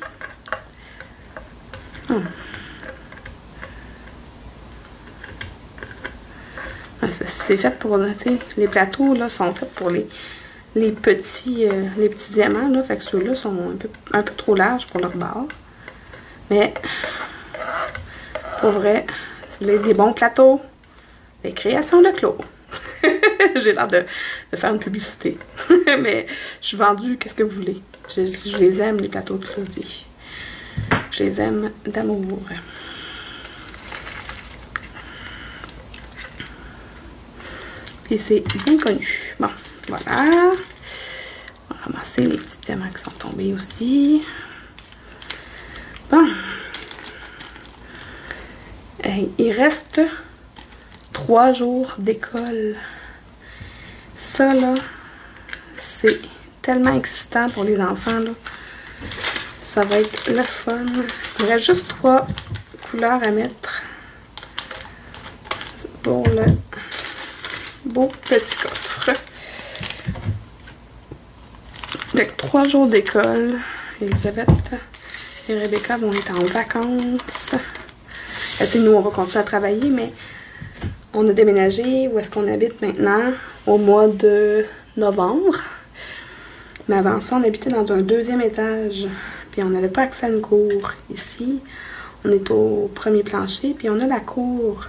C'est fait pour, tu sais, les plateaux, là, sont faits pour les petits diamants, là. Fait que ceux-là sont un peu trop larges pour leur barre. Mais, pour vrai, si vous voulez des bons plateaux, les créations de Claude. J'ai l'air de faire une publicité. Mais, je suis vendue, qu'est-ce que vous voulez? Je les aime, les plateaux de Claudie. Je les aime d'amour. Et c'est bien connu. Bon, voilà. On va ramasser les petits diamants qui sont tombés aussi. Bon. Hey, il reste 3 jours d'école. Ça, là, c'est tellement excitant pour les enfants, là. Ça va être le fun. Il reste juste 3 couleurs à mettre pour le beau petit coffre. Avec 3 jours d'école, Elisabeth et Rebecca vont être en vacances. Nous, on va continuer à travailler, mais on a déménagé où est-ce qu'on habite maintenant au mois de novembre. Mais avant ça, on habitait dans un 2e étage. Puis on n'avait pas accès à une cour ici. On est au premier plancher. Puis on a la cour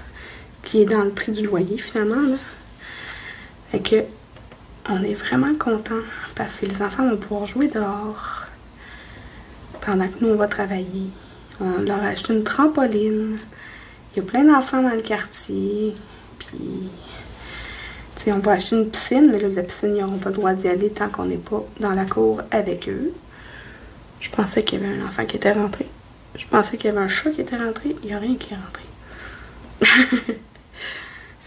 qui est dans le prix du loyer finalement, là. Fait que on est vraiment contents parce que les enfants vont pouvoir jouer dehors pendant que nous on va travailler. On leur a acheté une trampoline. Il y a plein d'enfants dans le quartier. Puis, tu sais, on va acheter une piscine, mais là, la piscine, ils n'auront pas le droit d'y aller tant qu'on n'est pas dans la cour avec eux. Je pensais qu'il y avait un enfant qui était rentré. Je pensais qu'il y avait un chat qui était rentré. Il n'y a rien qui est rentré.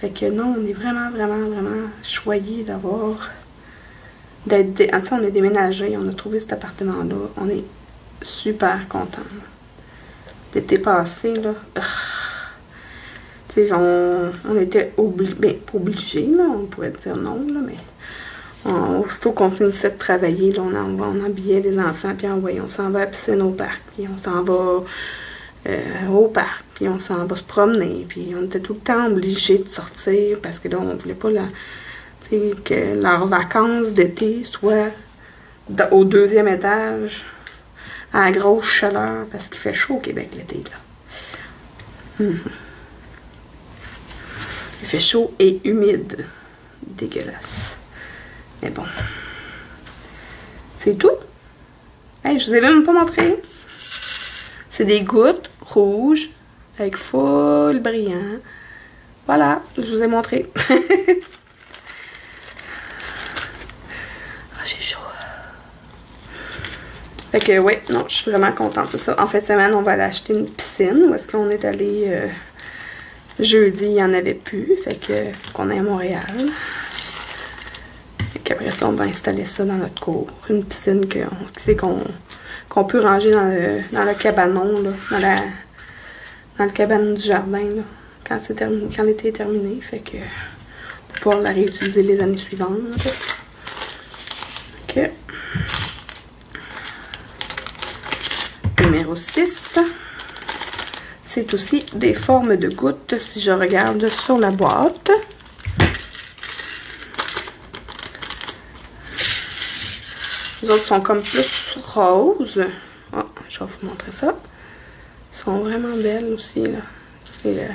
Fait que non, on est vraiment, vraiment, vraiment choyés d'avoir... En fait, on a déménagé, on a trouvé cet appartement-là. On est super contents. L'été passé, là... Tu sais, on était obligés, là. On pourrait dire non, là, mais... Aussitôt qu'on finissait de travailler, là, on habillait les enfants, puis on s'en va à la piscine au parc, puis on s'en va au parc, puis on s'en va se promener, puis on était tout le temps obligés de sortir, parce que là, on voulait pas que leurs vacances d'été soient au 2e étage, à la grosse chaleur, parce qu'il fait chaud au Québec l'été, là. Il fait chaud et humide. Dégueulasse. Mais bon. C'est tout. Hey, je vous ai même pas montré. C'est des gouttes rouges avec full brillant. Voilà, je vous ai montré. Ah, j'ai chaud. Fait que, ouais, non, je suis vraiment contente. C'est ça. En fin de semaine, on va aller acheter une piscine. Où est-ce qu'on est allé jeudi, il n'y en avait plus. Fait que, qu'on est à Montréal. qu'après ça, on va installer ça dans notre cour. Une piscine qu'on peut ranger dans le cabanon, là, dans le cabanon du jardin, là, quand l'été est terminé. Fait que pour pouvoir la réutiliser les années suivantes. Ok. Numéro 6. C'est aussi des formes de gouttes si je regarde sur la boîte. Les autres sont comme plus roses. Oh, je vais vous montrer ça. Ils sont vraiment belles aussi, là. C'est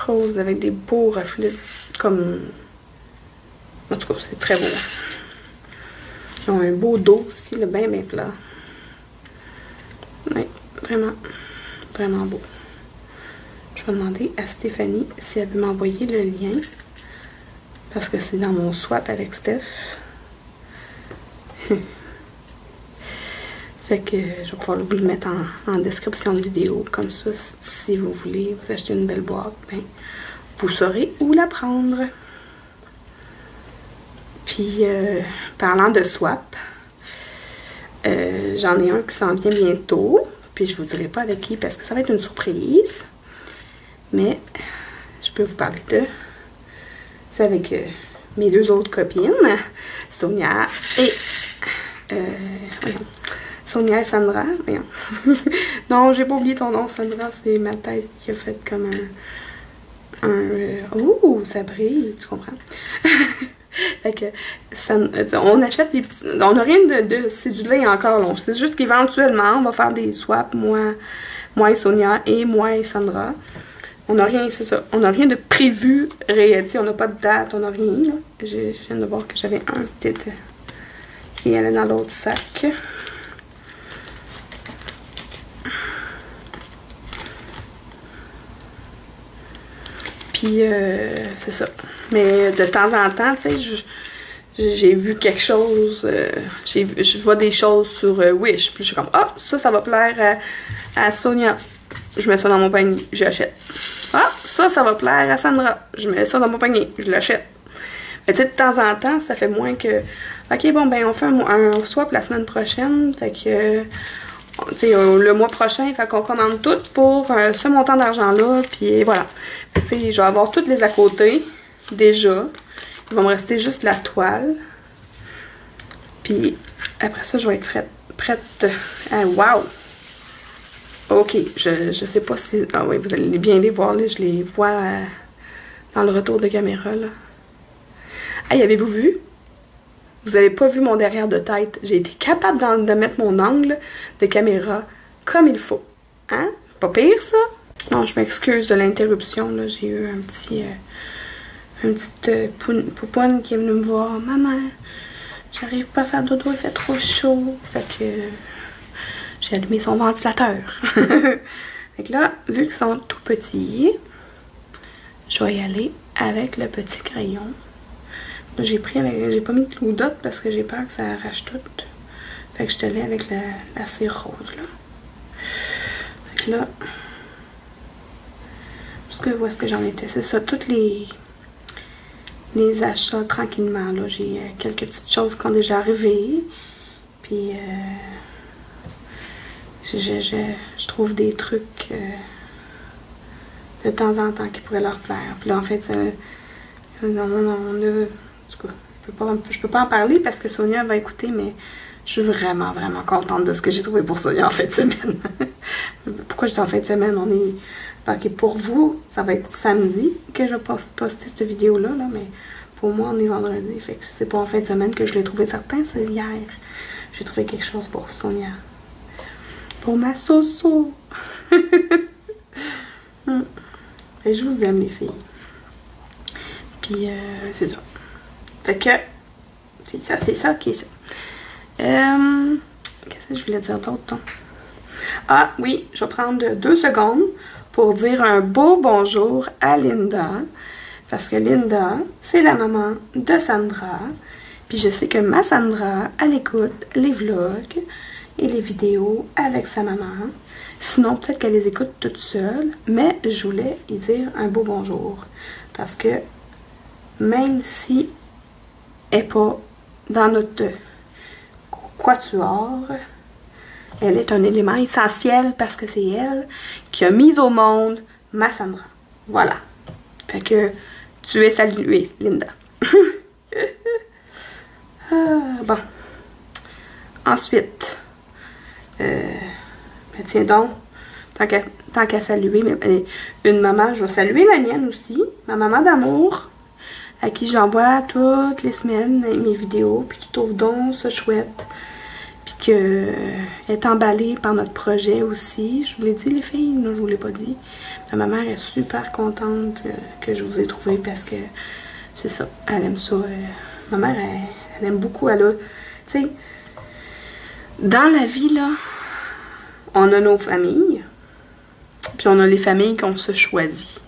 rose avec des beaux reflets comme... En tout cas, c'est très beau. Ils ont un beau dos aussi, là, bien plat. Oui, vraiment, vraiment beau. Je vais demander à Stéphanie si elle veut m'envoyer le lien. Parce que c'est dans mon swap avec Steph. Fait que je vais pouvoir vous le mettre en description de vidéo. Comme ça, si vous voulez vous acheter une belle boîte, ben, vous saurez où la prendre. Puis, parlant de swap, j'en ai un qui s'en vient bientôt. Puis, je vous dirai pas avec qui parce que ça va être une surprise. Mais, je peux vous parler de... C'est avec mes deux autres copines, Sonia et... Sonia et Sandra. Voyons. Non, j'ai pas oublié ton nom, Sandra. C'est ma tête qui a fait comme ouh, ça brille, tu comprends? Fait que, on achète des petits... On n'a rien de cédulé encore. C'est juste qu'éventuellement, on va faire des swaps, moi et Sonia, et moi et Sandra. On n'a rien, c'est ça. On n'a rien de prévu réel. On n'a pas de date, on n'a rien. Là. Je viens de voir que j'avais un peut-être qui allait dans l'autre sac. Puis, c'est ça. Mais de temps en temps, tu sais, j'ai vu quelque chose, je vois des choses sur Wish. Puis je suis comme, ah, ça va plaire à Sonia. Je mets ça dans mon panier, j'achète. Ah, ça va plaire à Sandra. Je mets ça dans mon panier, je l'achète. Mais tu sais, de temps en temps, ça fait moins que... Ok, bon, ben, on fait un swap la semaine prochaine. Fait que... tu sais, le mois prochain, fait qu'on commande tout pour ce montant d'argent-là. Puis voilà. Fait que tu sais, je vais avoir toutes les à côté, déjà. Il va me rester juste la toile. Puis après ça, je vais être prête à... Wow! Ok, je sais pas si... Ah oui, vous allez bien les voir, là. Je les vois dans le retour de caméra, là. Hey, avez-vous vu? Vous avez pas vu mon derrière de tête. J'ai été capable de mettre mon angle de caméra comme il faut. Hein? Pas pire, ça? Non, je m'excuse de l'interruption, là. J'ai eu une petite pouponne qui est venue me voir. Maman, j'arrive pas à faire dodo, il fait trop chaud. Fait que j'ai allumé son ventilateur. Fait que là, vu qu'ils sont tout petits, je vais y aller avec le petit crayon. J'ai pas mis de clou dot parce que j'ai peur que ça arrache tout. Fait que je te l'ai avec la cire rose, là. Fait que là, où est-ce que j'en étais? C'est ça, toutes les achats tranquillement, là. J'ai quelques petites choses qui ont déjà arrivé. Puis, je trouve des trucs de temps en temps qui pourraient leur plaire. Puis là, en fait, je peux pas en parler parce que Sonia va écouter, mais je suis vraiment, vraiment contente de ce que j'ai trouvé pour Sonia en fin de semaine. Pourquoi je dis en fin de semaine? On est... Ok, pour vous, ça va être samedi que je vais poster cette vidéo-là, là, mais pour moi, on est vendredi. Fait que c'est pas en fin de semaine que je l'ai trouvé certain, c'est hier. J'ai trouvé quelque chose pour Sonia. Pour ma Soso. Et je vous aime, les filles. Puis, c'est ça. Fait que, c'est ça qui est ça. Qu'est-ce que je voulais dire d'autre? Ah, oui, je vais prendre 2 secondes pour dire un beau bonjour à Linda. Parce que Linda, c'est la maman de Sandra. Puis je sais que ma Sandra, elle écoute les vlogs et les vidéos avec sa maman. Sinon, peut-être qu'elle les écoute toute seule. Mais je voulais y dire un beau bonjour. Parce que même si n'est pas dans notre quatuor. Elle est un élément essentiel parce que c'est elle qui a mis au monde ma Sandra. Voilà. Fait que tu es saluée, Linda. Bon. Ensuite, ben tiens donc, tant qu'à saluer une maman, je vais saluer la mienne aussi, ma maman d'amour, à qui j'envoie toutes les semaines mes vidéos, puis qui trouve donc ça chouette, puis qu'elle est emballée par notre projet aussi. Je vous l'ai dit, les filles, non, je vous l'ai pas dit. Ma mère est super contente que je vous ai trouvé parce que c'est ça, elle aime ça. Ma mère, elle aime beaucoup, elle a, tu sais, dans la vie, là, on a nos familles, puis on a les familles qu'on se choisit.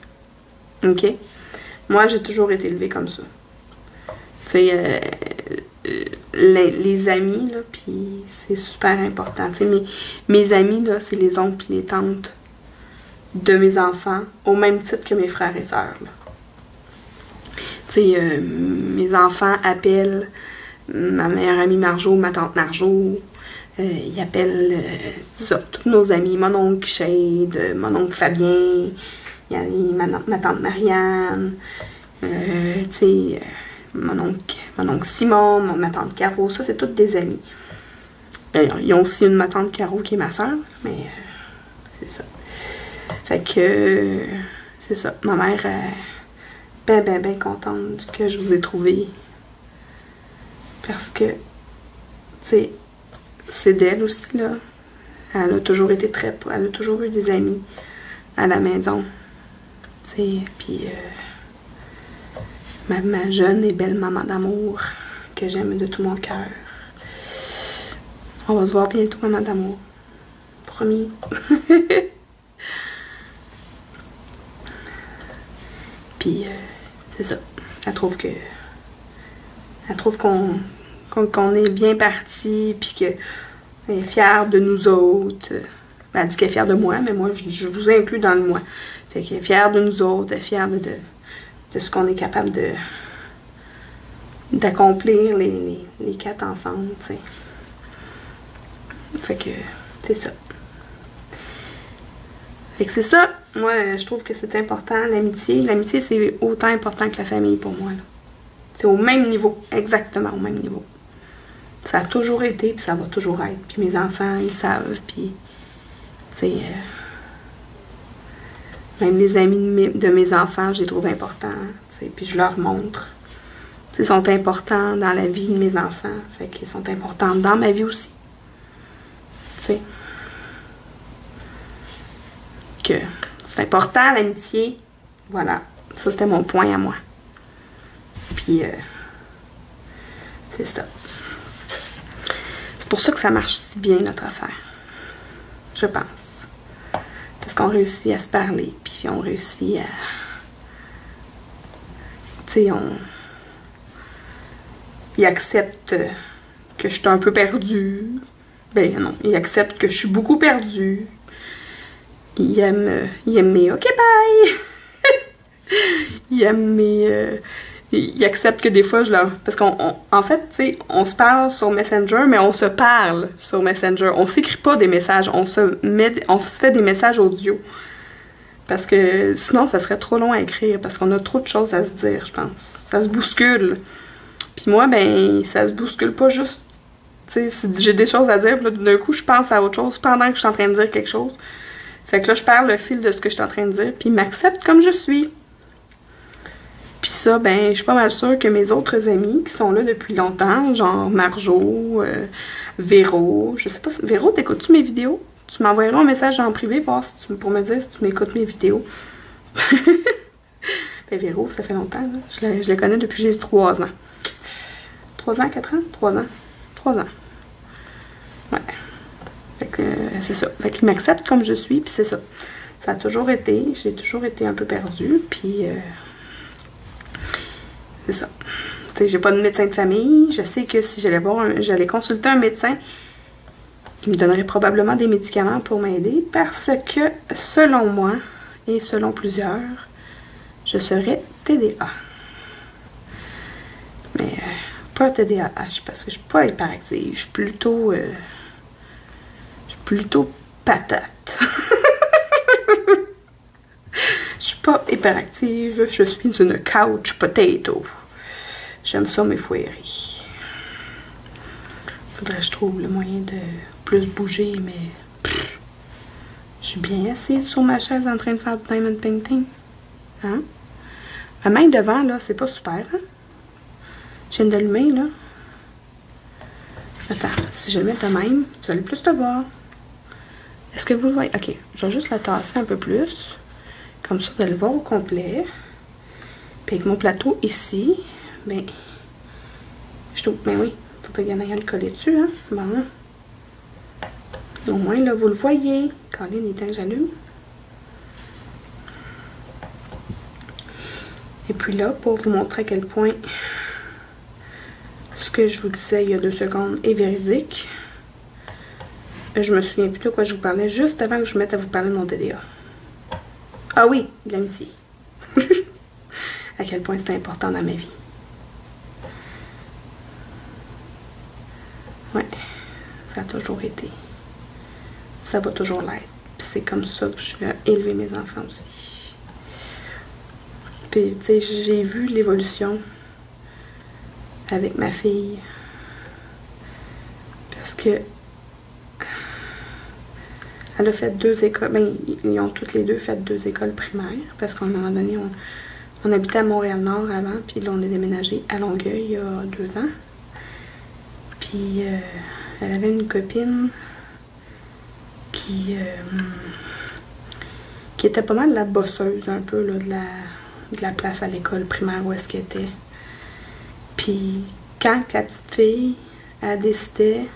OK? Moi, j'ai toujours été élevée comme ça. Tu sais, les amis, là, puis c'est super important. Tu sais, mes amis, là, c'est les oncles et les tantes de mes enfants, au même titre que mes frères et sœurs, là. Tu sais, mes enfants appellent ma meilleure amie Marjo, ma tante Marjo. Ils appellent ça, tous nos amis, mon oncle Shade, mon oncle Fabien, ma tante Marianne, tu sais, mon oncle Simon, ma tante Caro, ça c'est toutes des amis. D'ailleurs, ils ont aussi ma tante Caro qui est ma soeur, mais c'est ça. Fait que, c'est ça, ma mère est ben contente que je vous ai trouvé. Parce que, tu sais, c'est d'elle aussi, là. Elle a toujours été elle a toujours eu des amis à la maison. Tu sais, puis ma jeune et belle maman d'amour que j'aime de tout mon cœur. On va se voir bientôt, maman d'amour. Promis. Puis, c'est ça. Elle trouve qu'on est bien parti, puis qu'elle est fière de nous autres. Ben, elle dit qu'elle est fière de moi, mais moi, je vous inclus dans le moi. Fait qu'elle est fière de nous autres, elle est fière de ce qu'on est capable d'accomplir les quatre ensemble, tu sais. Fait que, c'est ça. Fait que c'est ça. Moi, je trouve que c'est important, l'amitié. L'amitié, c'est autant important que la famille pour moi, là. C'est au même niveau, exactement au même niveau. Ça a toujours été, puis ça va toujours être. Puis mes enfants, ils savent, puis, tu sais, même les amis de mes enfants, je les trouve importants, tu sais, puis je leur montre. Ils sont importants dans la vie de mes enfants, fait qu'ils sont importants dans ma vie aussi. Tu sais. Que c'est important, l'amitié. Voilà, ça c'était mon point à moi. Puis, c'est ça. C'est pour ça que ça marche si bien, notre affaire. Je pense. Parce qu'on réussit à se parler, puis on réussit à... Tu sais, il accepte que je suis un peu perdue. Ben non, il accepte que je suis beaucoup perdue. Il aime mes OK bye! Il aime mes... il accepte que des fois, parce qu'en fait, tu sais, on se parle sur Messenger, mais on se parle sur Messenger. On s'écrit pas des messages, on se fait des messages audio. Parce que sinon, ça serait trop long à écrire, parce qu'on a trop de choses à se dire, je pense. Ça se bouscule. Puis moi, ben, ça se bouscule pas juste. Tu sais, si j'ai des choses à dire, puis là, d'un coup, je pense à autre chose pendant que je suis en train de dire quelque chose. Fait que là, je perds le fil de ce que je suis en train de dire, puis il m'accepte comme je suis. Puis ça, ben, je suis pas mal sûre que mes autres amis qui sont là depuis longtemps, genre Marjo, Véro, je sais pas si... Véro, t'écoutes-tu mes vidéos? Tu m'envoyeras un message en privé pour me dire si tu m'écoutes mes vidéos. Ben Véro, ça fait longtemps, là. Je la connais depuis que j'ai 3 ans. 3 ans, 4 ans? 3 ans. 3 ans. Ouais. Fait que c'est ça. Fait qu'il m'accepte comme je suis, puis c'est ça. Ça a toujours été. J'ai toujours été un peu perdue, puis... c'est ça. Tu sais, j'ai pas de médecin de famille. Je sais que si j'allais consulter un médecin, il me donnerait probablement des médicaments pour m'aider parce que, selon moi, et selon plusieurs, je serais TDA. Mais pas TDAH parce que je suis pas hyperactive. Je suis plutôt patate. Je suis pas hyperactive. Je suis une couch potato. J'aime ça m'effoirer. Faudrait que je trouve le moyen de plus bouger, mais je suis bien assise sur ma chaise en train de faire du diamond painting. Hein? Ma main devant, là, c'est pas super, hein? Je viens d'allumer, là. Attends, si je le mets de même, vous allez plus le voir. Est-ce que vous le voyez? Ok, je vais juste la tasser un peu plus. Comme ça, vous allez le voir au complet. Puis avec mon plateau ici, ben, je trouve, ben oui, faut pas qu'il y en ait un de coller dessus, hein. Bon. Au moins, là, vous le voyez. Colin, il est temps que j'allume. Et puis là, pour vous montrer à quel point ce que je vous disais il y a 2 secondes est véridique, je me souviens plutôt de quoi je vous parlais juste avant que je me mette à vous parler de mon TDA. Ah oui, de l'amitié. À quel point c'est important dans ma vie. Ouais, ça a toujours été. Ça va toujours l'être. Puis c'est comme ça que je vais élever mes enfants aussi. Puis, tu sais, j'ai vu l'évolution avec ma fille. Parce que elle a fait 2 écoles. Ben, ils ont toutes les deux fait 2 écoles primaires. Parce qu'à un moment donné, on habitait à Montréal-Nord avant. Puis là, on est déménagé à Longueuil il y a 2 ans. Puis elle avait une copine qui était pas mal la bosseuse un peu là, de la place à l'école primaire où est-ce qu'elle était. Puis quand la petite fille a décidé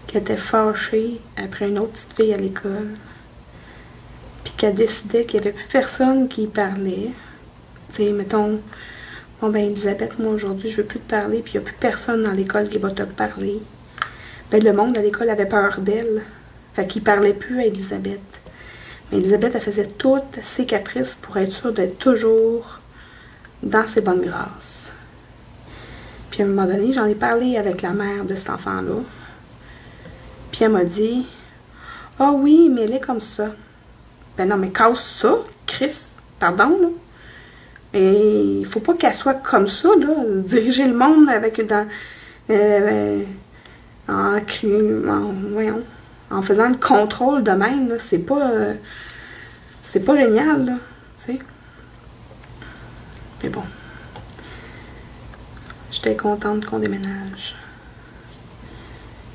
qu'elle était fâchée après une autre petite fille à l'école, puis qu'elle décidait qu'il n'y avait plus personne qui y parlait, tu sais, mettons, bon ben Elisabeth, moi aujourd'hui je veux plus te parler, puis il n'y a plus personne dans l'école qui va te parler. Ben le monde à l'école avait peur d'elle. Fait qu'il parlait plus à Elisabeth. Mais Elisabeth, elle faisait toutes ses caprices pour être sûre d'être toujours dans ses bonnes grâces. Puis à un moment donné, j'en ai parlé avec la mère de cet enfant-là. Puis elle m'a dit, « Ah oui, mais elle est comme ça. » Ben non, mais casse ça, Chris, pardon, là. Mais il faut pas qu'elle soit comme ça, là. Diriger le monde avec en faisant le contrôle de même, là, c'est pas génial, là, tu sais. Mais bon. J'étais contente qu'on déménage.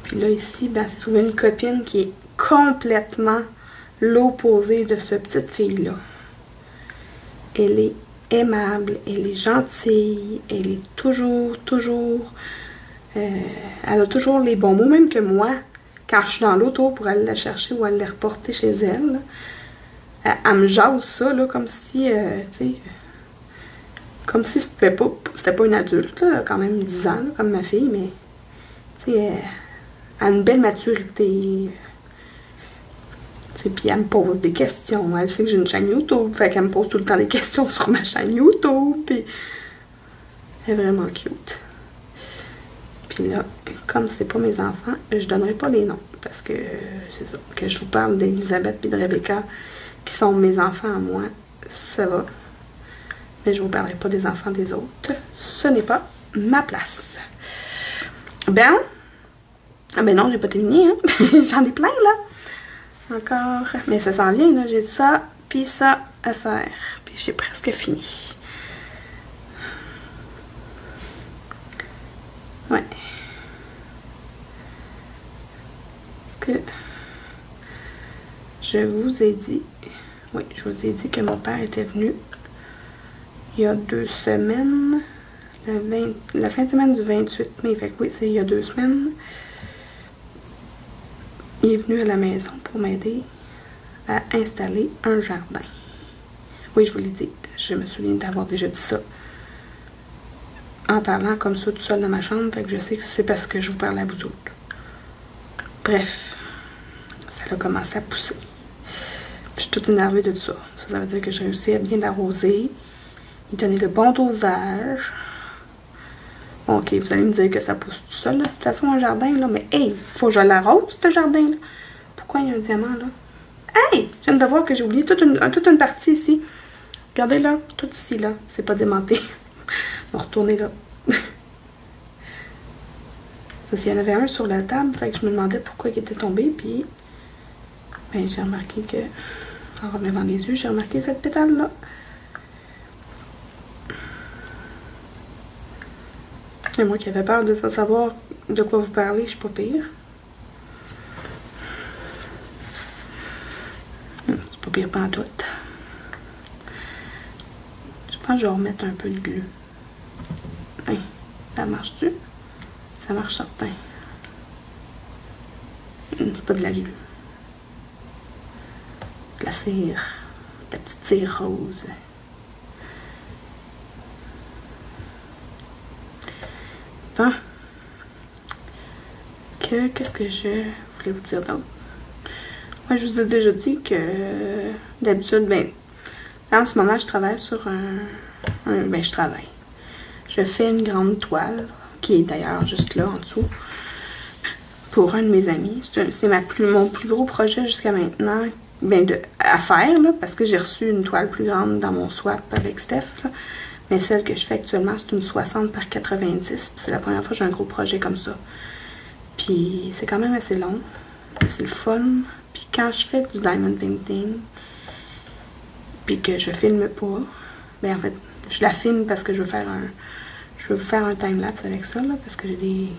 Puis là, ici, ben, c'est trouvé une copine qui est complètement l'opposé de cette petite fille-là. Elle est aimable, elle est gentille, elle est toujours, elle a toujours les bons mots, même que moi, quand je suis dans l'auto pour aller la chercher ou aller la reporter chez elle, là, elle me jase ça, là, comme si, tu sais, comme si c'était pas une adulte, là, quand même 10 ans, là, comme ma fille, mais, tu sais, elle a une belle maturité. Puis elle me pose des questions. Elle sait que j'ai une chaîne YouTube, fait qu'elle me pose tout le temps des questions sur ma chaîne YouTube, puis elle est vraiment cute. Puis là, comme c'est pas mes enfants, je donnerai pas les noms, parce que c'est ça, que je vous parle d'Elisabeth et de Rebecca, qui sont mes enfants à moi, ça va. Mais je vous parlerai pas des enfants des autres. Ce n'est pas ma place. Ben, ah ben non, j'ai pas terminé, hein. J'en ai plein, là. Encore, mais ça s'en vient, là. J'ai ça, puis ça à faire. Puis j'ai presque fini. Ouais. Est-ce que je vous ai dit... Oui, je vous ai dit que mon père était venu il y a 2 semaines. La fin de semaine du 28 mai. Fait que oui, c'est il y a 2 semaines. Il est venu à la maison pour m'aider à installer un jardin. Oui, je vous l'ai dit. Je me souviens d'avoir déjà dit ça. En parlant comme ça tout seul dans ma chambre. Fait que je sais que c'est parce que je vous parle à vous autres. Bref. Ça a commencé à pousser. Je suis toute énervée de ça. Ça veut dire que j'ai réussi à bien l'arroser. Lui donner le bon dosage. Bon, ok, vous allez me dire que ça pousse tout seul, là. De toute façon, un jardin, là. Mais hey, faut que je l'arrose, ce jardin-là. Pourquoi il y a un diamant, là? Hey! Je viens de voir que j'ai oublié toute une partie ici. Regardez là, tout ici, là. C'est pas démenté. On va retourner là. Parce qu'il y en avait un sur la table, fait que je me demandais pourquoi il était tombé, puis... Ben, j'ai remarqué que... En relevant les yeux, j'ai remarqué cette pétale-là. Et moi qui avais peur de ne pas savoir de quoi vous parlez, je suis pas pire. C'est pas pire pantoute. Je pense que je vais remettre un peu de glue. Hein, ça marche-tu? Ça marche certain. C'est pas de la glue. De la cire. De la petite cire rose. Bon. Qu'est-ce que je voulais vous dire d'autre? Moi, je vous ai déjà dit que d'habitude, ben, là, en ce moment, je travaille sur ben, je travaille. Je fais une grande toile, qui est d'ailleurs juste là, en dessous, pour un de mes amis. C'est mon plus gros projet jusqu'à maintenant, ben, à faire, là, parce que j'ai reçu une toile plus grande dans mon swap avec Steph, là. Mais celle que je fais actuellement, c'est une 60 par 90. Puis c'est la première fois que j'ai un gros projet comme ça. Puis c'est quand même assez long. C'est le fun. Puis quand je fais du diamond painting, puis que je filme pas, ben en fait, je la filme parce que je veux vous faire un time-lapse avec ça, là, parce que j'ai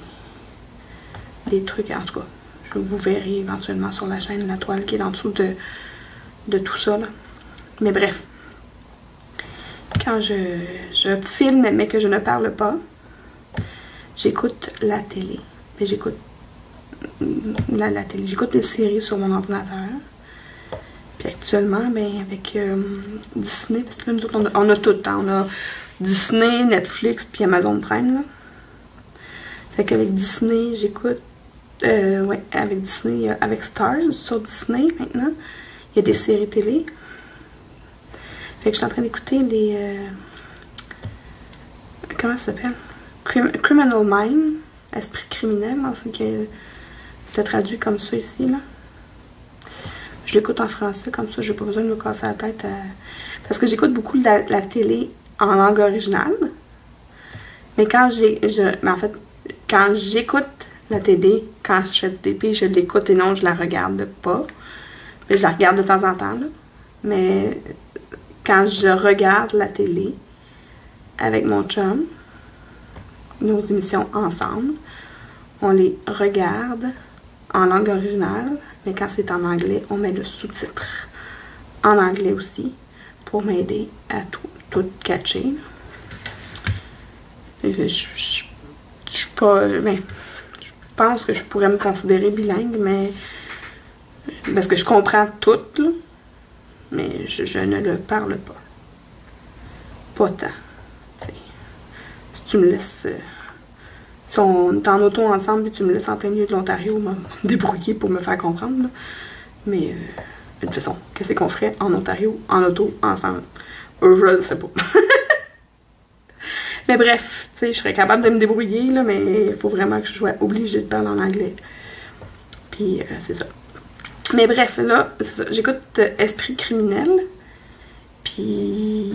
des trucs, en tout cas, vous verrez éventuellement sur la chaîne la toile qui est en dessous de tout ça, là. Mais bref. Quand je filme mais que je ne parle pas, j'écoute la télé. J'écoute la télé. J'écoute des séries sur mon ordinateur. Puis actuellement, ben avec Disney, parce que là, nous autres, on a tout. Hein, on a Disney, Netflix, puis Amazon Prime. Là. Fait qu'avec Disney, j'écoute... ouais, avec Disney, avec Stars sur Disney maintenant. Il y a des séries télé. Fait que je suis en train d'écouter des... comment ça s'appelle? Criminal Mind. Esprit criminel, en fait, que c'était traduit comme ça ici, là. Je l'écoute en français, comme ça, j'ai pas besoin de me casser la tête parce que j'écoute beaucoup la télé en langue originale. Mais quand mais en fait, quand j'écoute la télé, quand je fais du DP, je l'écoute et non, je la regarde pas. Mais je la regarde de temps en temps, là. Mais... quand je regarde la télé avec mon chum, nos émissions ensemble, on les regarde en langue originale, mais quand c'est en anglais, on met le sous-titre en anglais aussi pour m'aider à tout catcher. Je suis pas... Ben, je pense que je pourrais me considérer bilingue, mais... parce que je comprends tout, là. Mais je ne le parle pas. Pas tant. T'sais. Si tu me laisses... si on est en auto ensemble et tu me laisses en plein milieu de l'Ontario, me débrouiller pour me faire comprendre. Là. Mais de toute façon, qu'est-ce qu'on ferait en Ontario, en auto, ensemble? Je ne sais pas. Mais bref, tu sais, je serais capable de me débrouiller, là, mais il faut vraiment que je sois obligée de parler en anglais. Puis c'est ça. Mais bref, là, j'écoute Esprit criminel. Puis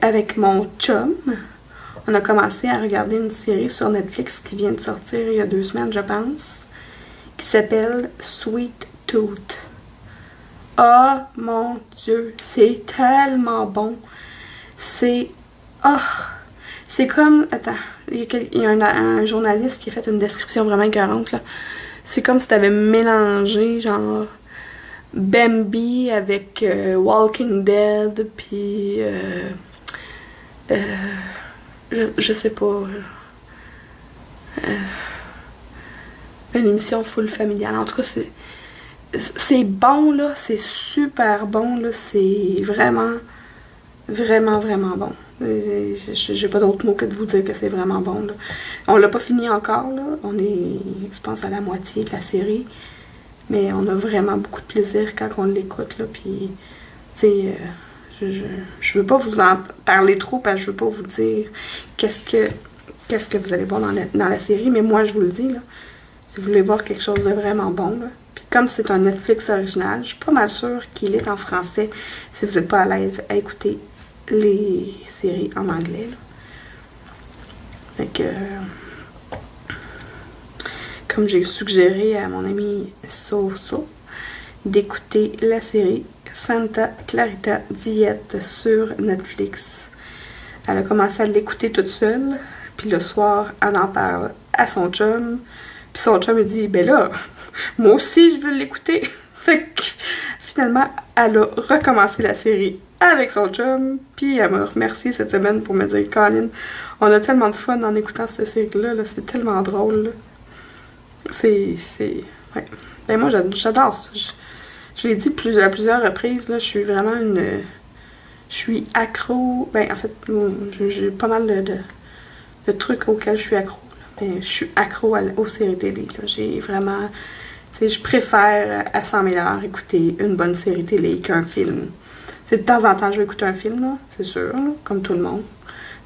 avec mon chum, on a commencé à regarder une série sur Netflix qui vient de sortir il y a 2 semaines, je pense, qui s'appelle Sweet Tooth. Oh mon Dieu, c'est tellement bon. C'est... oh, c'est comme... attends, il y a un journaliste qui a fait une description vraiment écœurante, là. C'est comme si tu avais mélangé, genre, Bambi avec Walking Dead, puis... je sais pas... une émission full familiale. En tout cas, c'est bon, là. C'est super bon, là. C'est vraiment, vraiment, vraiment bon. J'ai pas d'autre mot que de vous dire que c'est vraiment bon, là. On l'a pas fini encore, là. On est, je pense, à la moitié de la série. Mais on a vraiment beaucoup de plaisir quand on l'écoute, là. Puis, tu sais, je veux pas vous en parler trop parce que je veux pas vous dire qu'est-ce que qu'est-ce que vous allez voir dans la série, mais moi je vous le dis, là, si vous voulez voir quelque chose de vraiment bon, là, puis comme c'est un Netflix original, je suis pas mal sûre qu'il est en français si vous n'êtes pas à l'aise à écouter les séries en anglais. Là. Fait que, comme j'ai suggéré à mon ami So d'écouter la série Santa Clarita Diet sur Netflix. Elle a commencé à l'écouter toute seule, puis le soir, elle en parle à son chum, puis son chum lui dit « Ben là, moi aussi je veux l'écouter! » Fait que finalement, elle a recommencé la série avec son chum, puis elle m'a remercié cette semaine pour me dire « Colin, on a tellement de fun en écoutant cette série-là, là, c'est tellement drôle. Là. » C'est... Ouais. Ben moi, j'adore ça. Je l'ai dit à plusieurs reprises, là, je suis vraiment une... Je suis accro... Ben, en fait, j'ai pas mal de trucs auxquels je suis accro. Là. Ben, je suis accro aux séries télé. J'ai vraiment... Tu sais, je préfère à 100 000 $ écouter une bonne série télé qu'un film. T'sais, de temps en temps, je vais écouter un film, là, c'est sûr, là, comme tout le monde.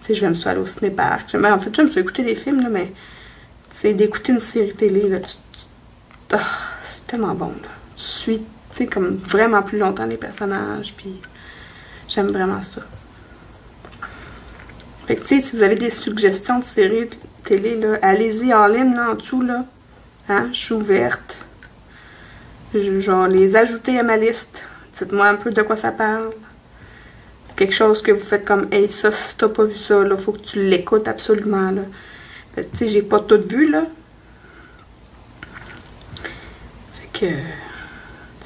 Tu sais, je vais me aller au ciné-parc. En fait, j'aime ça écouter des films, là, mais... Tu sais, d'écouter une série télé, là, c'est tellement bon, là. Tu suis... Tu sais, comme vraiment plus longtemps les personnages, puis j'aime vraiment ça. Fait que, tu sais, si vous avez des suggestions de séries télé, là, allez-y en ligne, là, en dessous, là. Hein, je suis ouverte. Genre, les ajouter à ma liste. Dites-moi un peu de quoi ça parle. Quelque chose que vous faites comme, hey, ça, si t'as pas vu ça, là, faut que tu l'écoutes absolument, là. Fait que, tu sais, j'ai pas tout vu, là. Fait que...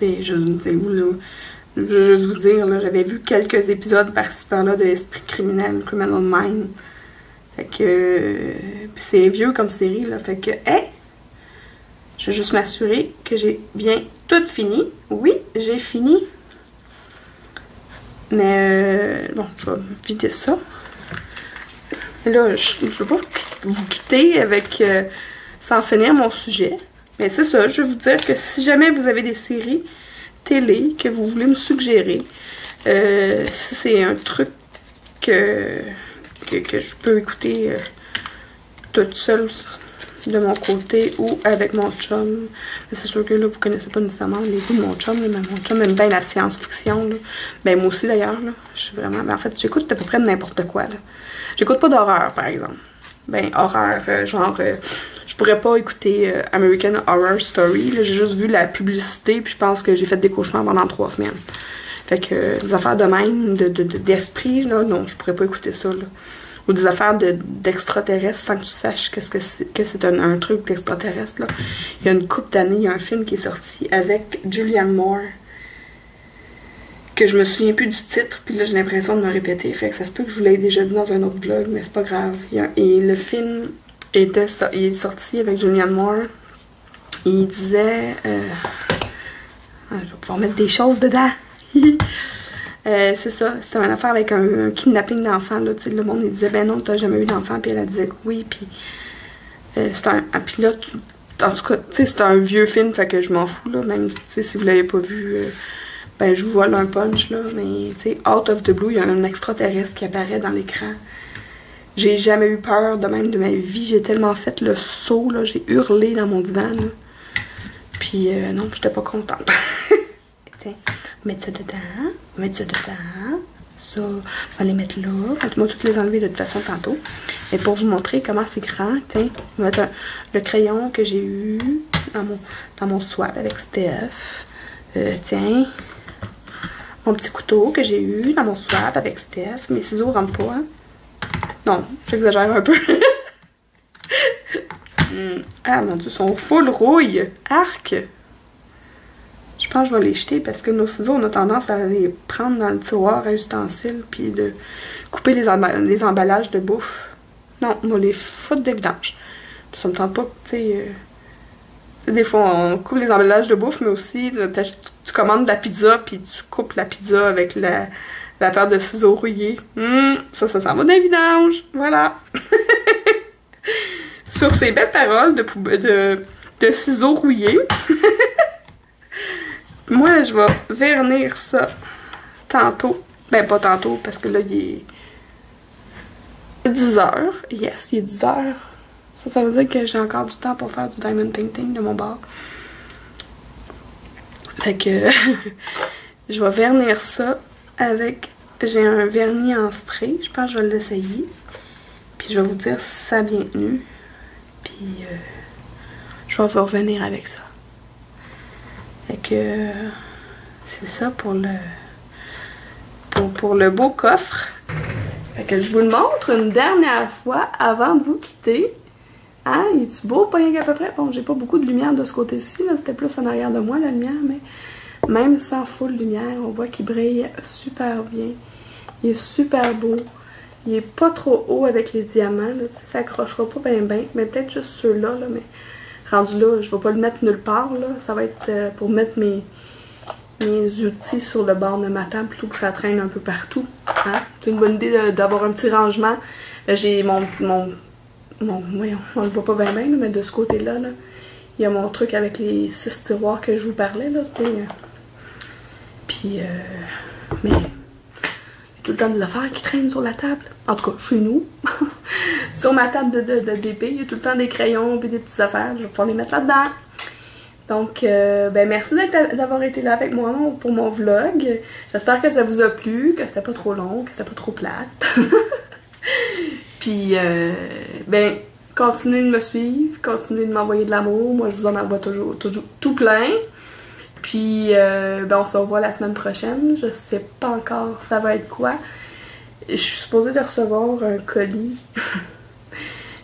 Je veux juste vous dire, j'avais vu quelques épisodes par-ci par-là de Esprit criminel, Criminal Mind. Fait que... c'est vieux comme série, là. Fait que, hey! Je vais juste m'assurer que j'ai bien tout fini. Oui, j'ai fini. Mais, bon, je vais vider ça. Là, je ne veux pas vous quitter avec... sans finir mon sujet. Mais c'est ça, je vais vous dire que si jamais vous avez des séries télé que vous voulez me suggérer, si c'est un truc que je peux écouter toute seule de mon côté ou avec mon chum, c'est sûr que là, vous connaissez pas nécessairement les goûts de mon chum, là, mais mon chum aime bien la science-fiction. Ben moi aussi d'ailleurs, je suis vraiment... Ben, en fait, j'écoute à peu près n'importe quoi. J'écoute pas d'horreur, par exemple. Ben, horreur, je pourrais pas écouter American Horror Story. J'ai juste vu la publicité, puis je pense que j'ai fait des cauchemars pendant 3 semaines. Fait que des affaires de même, d'esprit, là, non, je pourrais pas écouter ça. Là. Ou des affaires d'extraterrestres sans que tu saches que c'est un truc d'extraterrestre. Il y a une couple d'années, il y a un film qui est sorti avec Julianne Moore. Que je me souviens plus du titre, puis là j'ai l'impression de me répéter. Fait que ça se peut que je vous l'ai déjà dit dans un autre vlog, mais c'est pas grave. Et le film il est sorti avec Julianne Moore. Il disait... je vais pouvoir mettre des choses dedans. C'est ça, c'était une affaire avec un kidnapping d'enfants. Le monde il disait, ben non, t'as jamais eu d'enfant. Puis elle disait que oui, puis c'était un... Puis là, en tout cas, tu sais, c'était un vieux film, fait que je m'en fous, là. Même, tu sais, si vous l'avez pas vu... ben, je vous vole un punch, là, mais, tu sais, out of the blue, il y a un extraterrestre qui apparaît dans l'écran. J'ai jamais eu peur de même de ma vie. J'ai tellement fait le saut, là, j'ai hurlé dans mon divan, là. Puis, non, j'étais pas contente. Tiens, mettre ça dedans, mettre ça dedans. Ça, on va les mettre là. Moi, toutes les enlever de toute façon tantôt. Et pour vous montrer comment c'est grand, tiens, on va mettre le crayon que j'ai eu dans mon swap avec Steph. Tiens, mon petit couteau que j'ai eu dans mon swap avec Steph. Mes ciseaux rentrent pas, hein? Non, j'exagère un peu. Ah mon dieu, ils sont full rouille. Arc! Je pense que je vais les jeter parce que nos ciseaux, on a tendance à les prendre dans le tiroir à ustensiles puis de couper les emballages de bouffe. Non, on va les foutre de vidange. Ça me tente pas, tu sais... des fois, on coupe les emballages de bouffe, mais aussi, tu commandes de la pizza, puis tu coupes la pizza avec la paire de ciseaux rouillés. Ça s'en va dans les vidanges. Voilà. Sur ces belles paroles de ciseaux rouillés, moi, je vais vernir ça tantôt. Ben, pas tantôt, parce que là, il 10h. Yes, il est 10h. Ça veut dire que j'ai encore du temps pour faire du diamond painting de mon bord. Fait que je vais vernir ça avec... J'ai un vernis en spray. Je pense que je vais l'essayer. Puis je vais vous dire si ça a bien tenu. Puis je vais vous revenir avec ça. Fait que c'est ça pour le beau coffre. Fait que je vous le montre une dernière fois avant de vous quitter. Hein? Il est-tu beau, pas rien qu'à peu près? Bon, j'ai pas beaucoup de lumière de ce côté-ci, là. C'était plus en arrière de moi, la lumière, mais même sans full lumière, on voit qu'il brille super bien. Il est super beau. Il est pas trop haut avec les diamants, là. Ça accrochera pas bien, mais peut-être juste ceux-là, là. Mais rendu là, je vais pas le mettre nulle part, là. Ça va être pour mettre mes outils sur le bord de ma table plutôt que ça traîne un peu partout. Hein? C'est une bonne idée d'avoir un petit rangement. J'ai voyons, on le voit pas bien, mais de ce côté-là, là, il y a mon truc avec les 6 tiroirs que je vous parlais, là, puis, mais il y a tout le temps des affaires qui traînent sur la table. En tout cas, chez nous. Sur ma table de DP, il y a tout le temps des crayons et des petites affaires. Je vais pouvoir les mettre là-dedans. Donc, ben merci d'avoir été là avec moi pour mon vlog. J'espère que ça vous a plu, que c'était pas trop long, que c'était pas trop plate. Puis, ben, continuez de me suivre, continuez de m'envoyer de l'amour. Moi, je vous en envoie toujours tout plein. Puis, ben, on se revoit la semaine prochaine. Je sais pas encore ça va être quoi. Je suis supposée de recevoir un colis.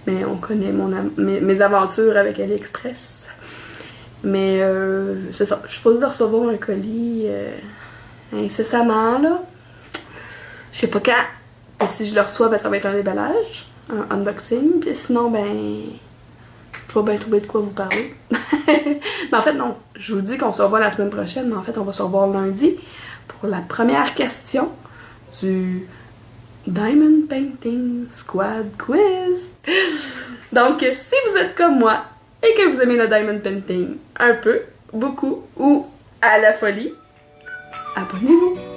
Mais on connaît mes aventures avec AliExpress. Mais, c'est ça. Je suis supposée de recevoir un colis incessamment, là. Je sais pas quand. Et si je le reçois, ben, ça va être un déballage, un unboxing. Puis sinon, ben, je vais bien trouver de quoi vous parler. Mais en fait, non. Je vous dis qu'on se revoit la semaine prochaine, mais en fait, on va se revoir lundi pour la première question du Diamond Painting Squad Quiz. Donc, si vous êtes comme moi et que vous aimez le Diamond Painting un peu, beaucoup ou à la folie, abonnez-vous!